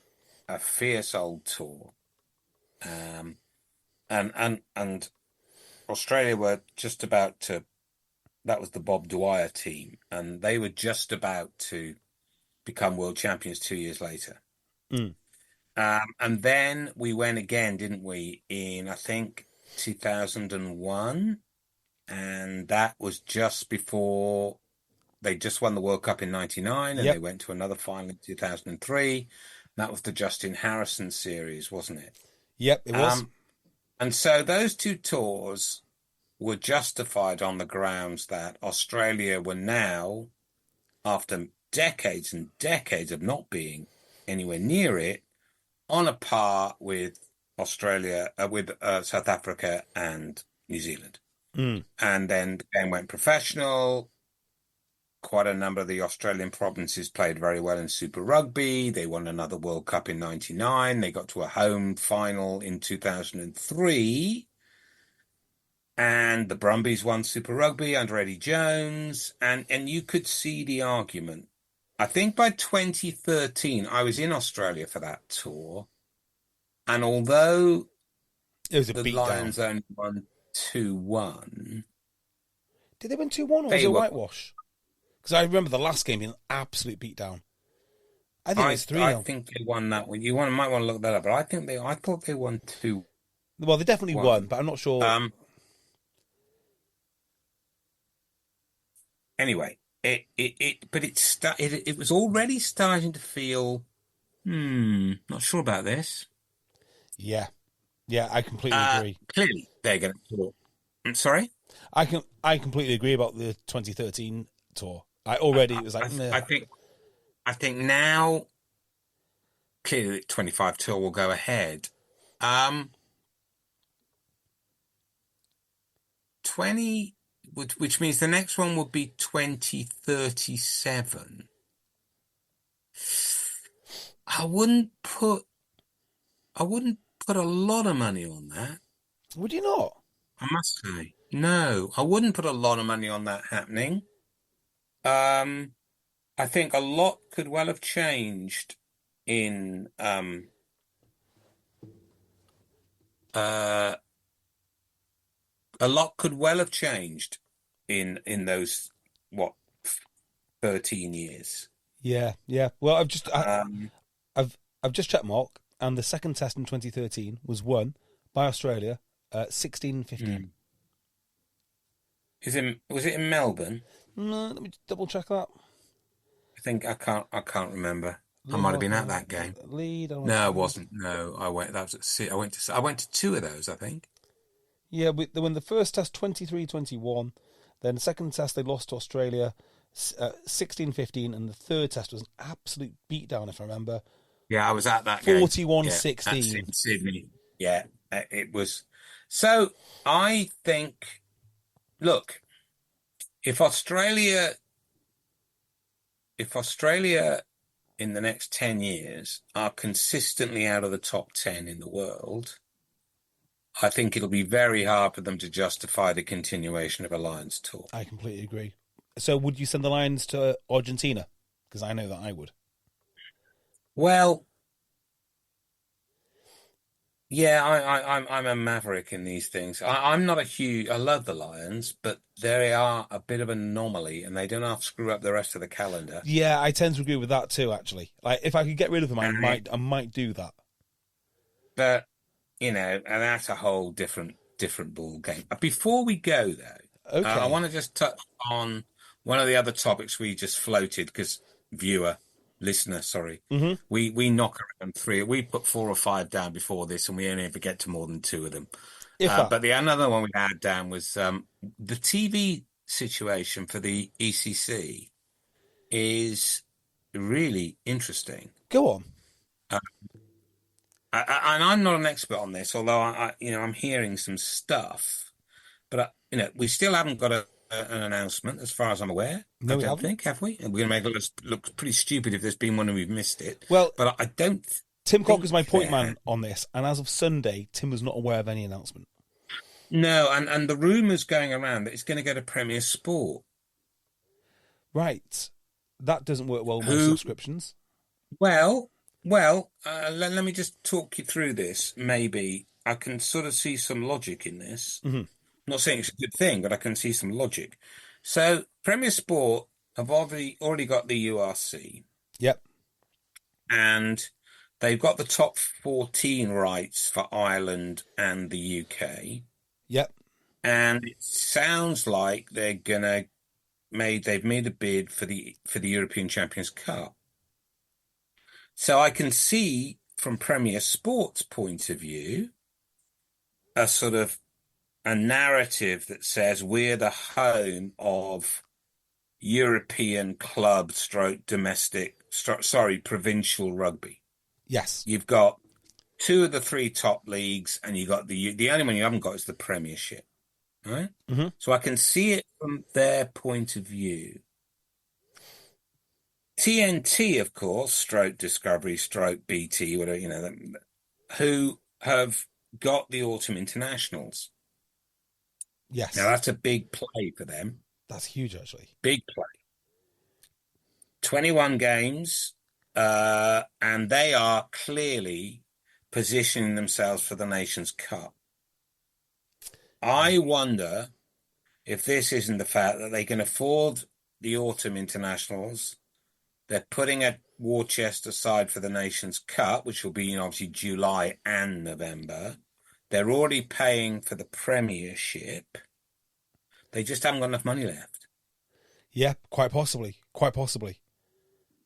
fierce old tour. And Australia were just about to... That was the Bob Dwyer team, and they were just about to become world champions 2 years later. And then we went again, didn't we, in, I think, 2001. And that was just before they just won the World Cup in 99, and they went to another final in 2003. That was the Justin Harrison series, wasn't it?
Yep, it was.
And so those two tours were justified on the grounds that Australia were now, after decades and decades of not being anywhere near it, on a par with Australia, with South Africa and New Zealand. And then the game went professional. Quite a number of the Australian provinces played very well in Super Rugby. They won another World Cup in 99. They got to a home final in 2003. And the Brumbies won Super Rugby under Eddie Jones. And you could see the argument. I think by 2013, I was in Australia for that tour. And although
it was a
the Lions only won 2-1.
Did they win 2-1 or was it a whitewash? Because I remember the last game being an absolute beatdown. I think it was 3-0.
I think they won that one. Might want to look that up, but I thought they won 2.
Well, they definitely won, but I'm not sure.
Anyway, it was already starting to feel, not sure about this.
Yeah, I completely agree.
Clearly, they're going to talk. Sorry,
I completely agree about the 2013 tour. It was like
I think now clearly the 25 tour will go ahead. 20, which means the next one would be 2037. I wouldn't put a lot of money on that.
Would you not?
I must say, no, I wouldn't put a lot of money on that happening. I think a lot could well have changed in those 13 years.
Yeah. Well, I've just checked, Mark, and the second test in 2013 was won by Australia 16-15.
Was it in Melbourne?
No, let me double check that.
I can't remember. I might have been at that game. No, I wasn't. No, I went. That was at, I went to 2 of those, I think.
Yeah, they won the first test 23-21. Then the second test they lost to Australia 16-15, and the third test was an absolute beatdown, if I remember.
Yeah, I was at that game.
41-16.
In Sydney. Yeah, it was. So I think, look, if Australia in the next 10 years are consistently out of the top 10 in the world, I think it'll be very hard for them to justify the continuation of a Lions tour.
I completely agree. So would you send the Lions to Argentina? Because I know that I would.
Well, yeah, I'm a maverick in these things. I'm not I love the Lions, but they are a bit of an anomaly, and they don't have to screw up the rest of the calendar.
Yeah, I tend to agree with that too, actually. Like, if I could get rid of them, I might do that.
But, and that's a whole different different ball game. Before we go, though,
Okay.
I want to just touch on one of the other topics we just floated, because listener, we knock around 3. We put 4 or 5 down before this, and we only ever get to more than 2 of them. But another one we had down was the TV situation for the ECC is really interesting.
Go on.
And I'm not an expert on this, although I'm hearing some stuff. But we still haven't got an announcement, as far as I'm aware.
No,
I don't think, have we? And we're going to make it look pretty stupid if there's been one and we've missed it.
Well,
but I don't.
Tim Cock is my point man on this, and as of Sunday, Tim was not aware of any announcement.
No, and the rumours going around that it's going to go to Premier Sport.
Right. That doesn't work well with subscriptions.
Well, let me just talk you through this. Maybe I can sort of see some logic in this. Mm-hmm. I'm not saying it's a good thing, but I can see some logic. So Premier Sport have already got the URC.
Yep.
And they've got the top 14 rights for Ireland and the UK.
Yep.
And it sounds like they've made a bid for the European Champions Cup. So I can see from Premier Sports' point of view a sort of a narrative that says we're the home of European club provincial rugby.
Yes.
You've got 2 of the 3 top leagues, and you got the only one you haven't got is the Premiership. Right? Mm-hmm. So I can see it from their point of view. TNT, of course, stroke Discovery, stroke BT, whatever, who have got the autumn internationals.
Yes.
Now, that's a big play for them.
That's huge, actually.
Big play. 21 games, and they are clearly positioning themselves for the Nations Cup. I wonder if this isn't the fact that they can afford the autumn internationals. They're putting a war chest aside for the Nations Cup, which will be in obviously July and November. They're already paying for the Premiership. They just haven't got enough money left.
Yeah, quite possibly.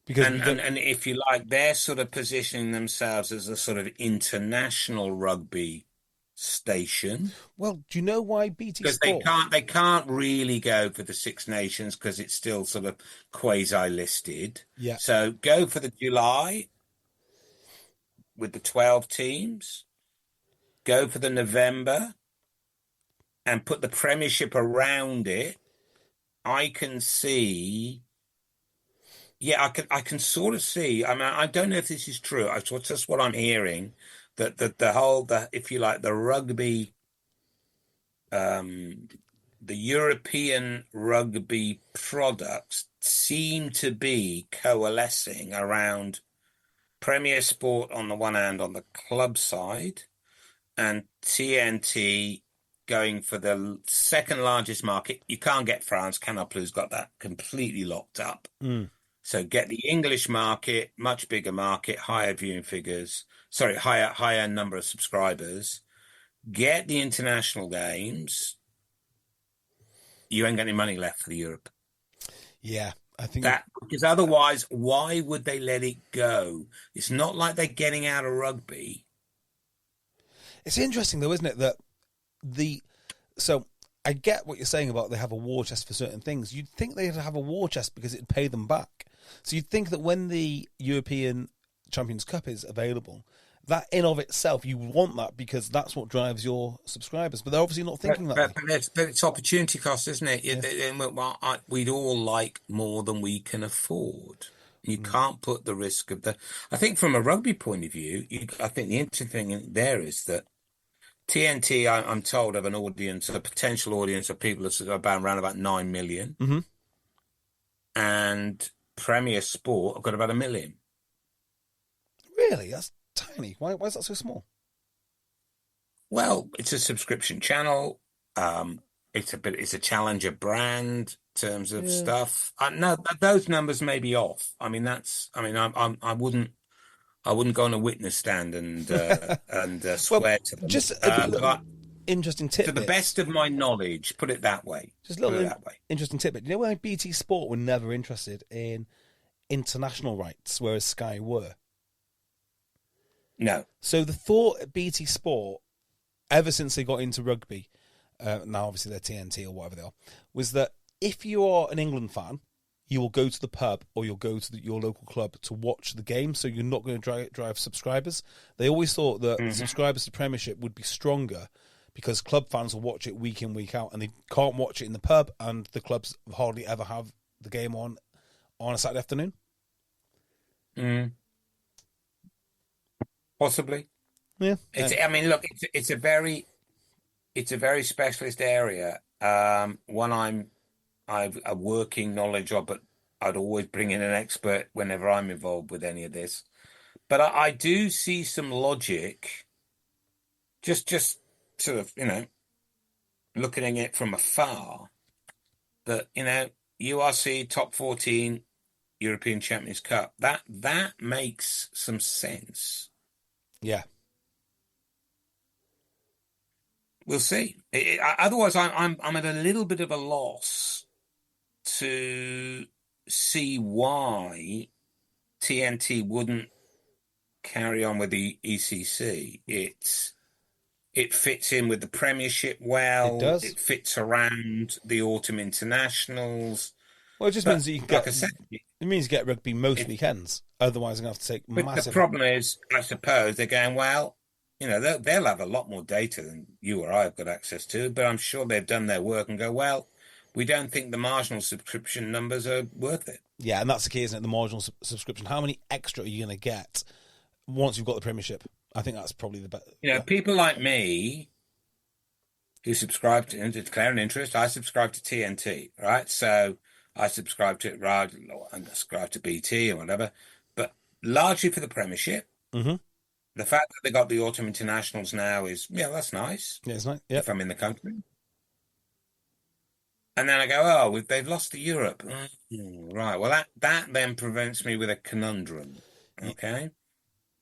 Because
and if you like, they're sort of positioning themselves as a sort of international rugby station.
Well, do you know why BT
Because they can't really go for the Six Nations because it's still sort of quasi-listed.
Yeah.
So go for the July with the 12 teams. Go for the November and put the Premiership around it. I can see. Yeah, I can sort of see. I mean, I don't know if this is true. It's just what I'm hearing. That if you like, the rugby, the European rugby products seem to be coalescing around Premier Sport on the one hand, on the club side, and TNT going for the second largest market. You can't get France. Canal Plus got that completely locked up. Mm. So get the English market, much bigger market, higher viewing figures. Sorry, higher number of subscribers. Get the international games. You ain't got any money left for the Europe.
Yeah, I think
that, because otherwise, why would they let it go? It's not like they're getting out of rugby.
It's interesting though, isn't it? So I get what you're saying about they have a war chest for certain things. You'd think they'd have a war chest because it'd pay them back. So you'd think that when the European Champions Cup is available, that in of itself, you want that because that's what drives your subscribers. But they're obviously not thinking that way.
But it's opportunity cost, isn't it? Yeah. We'd all like more than we can afford. You can't put the risk of the... I think from a rugby point of view, I think the interesting thing there is that TNT, I'm told, have an audience, a potential audience of people that's around about 9 million. Mm-hmm. And Premier Sport have got about 1 million.
Really? That's tiny. Why is that so small?
Well, it's a subscription channel. It's a challenger brand in terms of stuff. No, those numbers may be off. I mean, I wouldn't go on a witness stand and swear to them.
interesting
To
tidbit.
the best of my knowledge, put it that way.
Just a little interesting tidbit. You know why BT Sport were never interested in international rights, whereas Sky were?
No.
So the thought at BT Sport, ever since they got into rugby, now obviously they're TNT or whatever they are, was that if you are an England fan, you will go to the pub or you'll go to your local club to watch the game, so you're not going to drive subscribers. They always thought that subscribers to Premiership would be stronger because club fans will watch it week in, week out, and they can't watch it in the pub, and the clubs hardly ever have the game on a Saturday afternoon.
Possibly.
Yeah.
I mean, look, it's a very specialist area. One I've a working knowledge of, but I'd always bring in an expert whenever I'm involved with any of this. But I do see some logic, just sort of, looking at it from afar, that, URC top 14 European Champions Cup, that makes some sense.
Yeah.
We'll see. Otherwise, I'm at a little bit of a loss to see why TNT wouldn't carry on with the ECC. It fits in with the Premiership well.
It does.
It fits around the autumn internationals.
Well, it just means that you get.
Like I said,
it means you get rugby most weekends. Otherwise, I'm going to have to take
but
massive.
the problem is, I suppose they're going, well, they'll have a lot more data than you or I have got access to, but I'm sure they've done their work and go, well, we don't think the marginal subscription numbers are worth it.
Yeah, and that's the key, isn't it? The marginal subscription. How many extra are you going to get once you've got the Premiership? I think that's probably the best.
People like me who subscribe to declare an interest, I subscribe to TNT, right? So I subscribe to it, right? I subscribe to BT or whatever, but largely for the Premiership.
Mm-hmm.
The fact that they got the autumn internationals now is, that's nice.
Yeah, it's nice. Yep.
If I'm in the country. And then I go, they've lost to Europe. Right. Well, that then prevents me with a conundrum. Okay.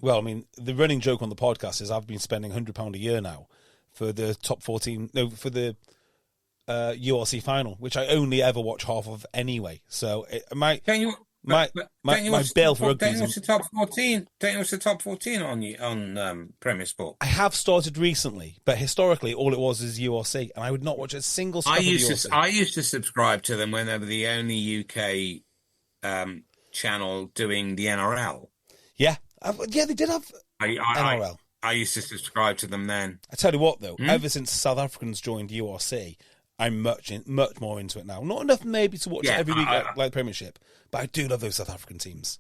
Well, I mean, the running joke on the podcast is I've been spending £100 a year now for the top 14, for the URC final, which I only ever watch half of anyway. So my bill for rugby.
Don't you watch the top 14? Don't you watch the top 14 on Premier Sport?
I have started recently, but historically, all it was is URC, and I would not watch a single scrap of URC.
I used to subscribe to them when they were the only UK channel doing the NRL.
Yeah, they did have NRL.
I used to subscribe to them then.
I tell you what, though, ever since South Africans joined URC, I'm much more into it now. Not enough maybe to watch it every week like Premiership, but I do love those South African teams.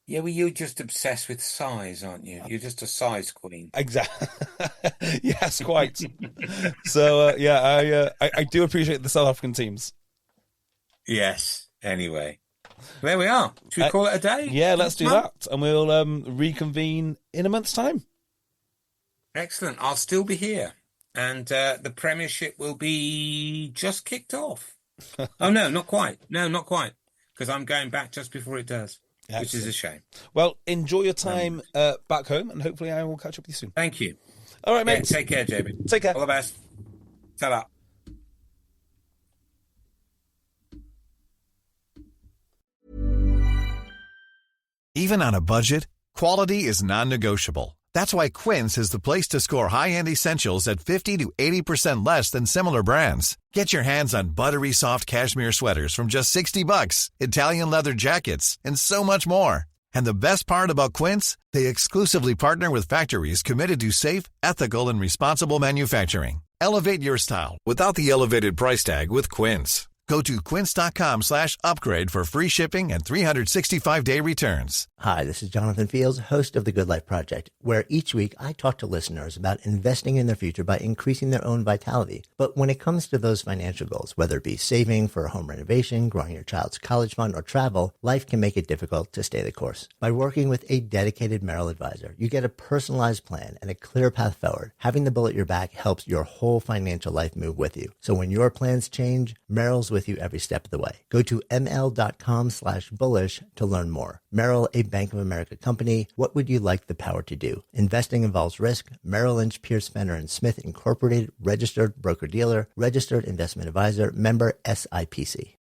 Yeah, well, you're just obsessed with size, aren't you? You're just a size queen.
Exactly. Yes, quite. So, I do appreciate the South African teams.
Yes. Anyway, there we are. Should we call it a day?
Yeah, let's do that. And we'll reconvene in a month's time.
Excellent. I'll still be here. And the Premiership will be just kicked off. Oh, no, not quite. No, not quite. Because I'm going back just before it does, which is a shame.
Well, enjoy your time back home, and hopefully I will catch up with you soon.
Thank you.
All right, mate.
Take care, JB.
Take care.
All the best. Ta-ra.
Even on a budget, quality is non-negotiable. That's why Quince is the place to score high-end essentials at 50 to 80% less than similar brands. Get your hands on buttery soft cashmere sweaters from just $60, Italian leather jackets, and so much more. And the best part about Quince, they exclusively partner with factories committed to safe, ethical, and responsible manufacturing. Elevate your style without the elevated price tag with Quince. Go to quince.com/upgrade for free shipping and 365-day returns.
Hi, this is Jonathan Fields, host of The Good Life Project, where each week I talk to listeners about investing in their future by increasing their own vitality. But when it comes to those financial goals, whether it be saving for a home renovation, growing your child's college fund, or travel, life can make it difficult to stay the course. By working with a dedicated Merrill advisor, you get a personalized plan and a clear path forward. Having the bull at your back helps your whole financial life move with you. So when your plans change, Merrill's with you every step of the way. Go to ml.com/bullish to learn more. Merrill, a Bank of America company. What would you like the power to do? Investing involves risk. Merrill Lynch, Pierce, Fenner & Smith Incorporated, registered broker-dealer, registered investment advisor, member SIPC.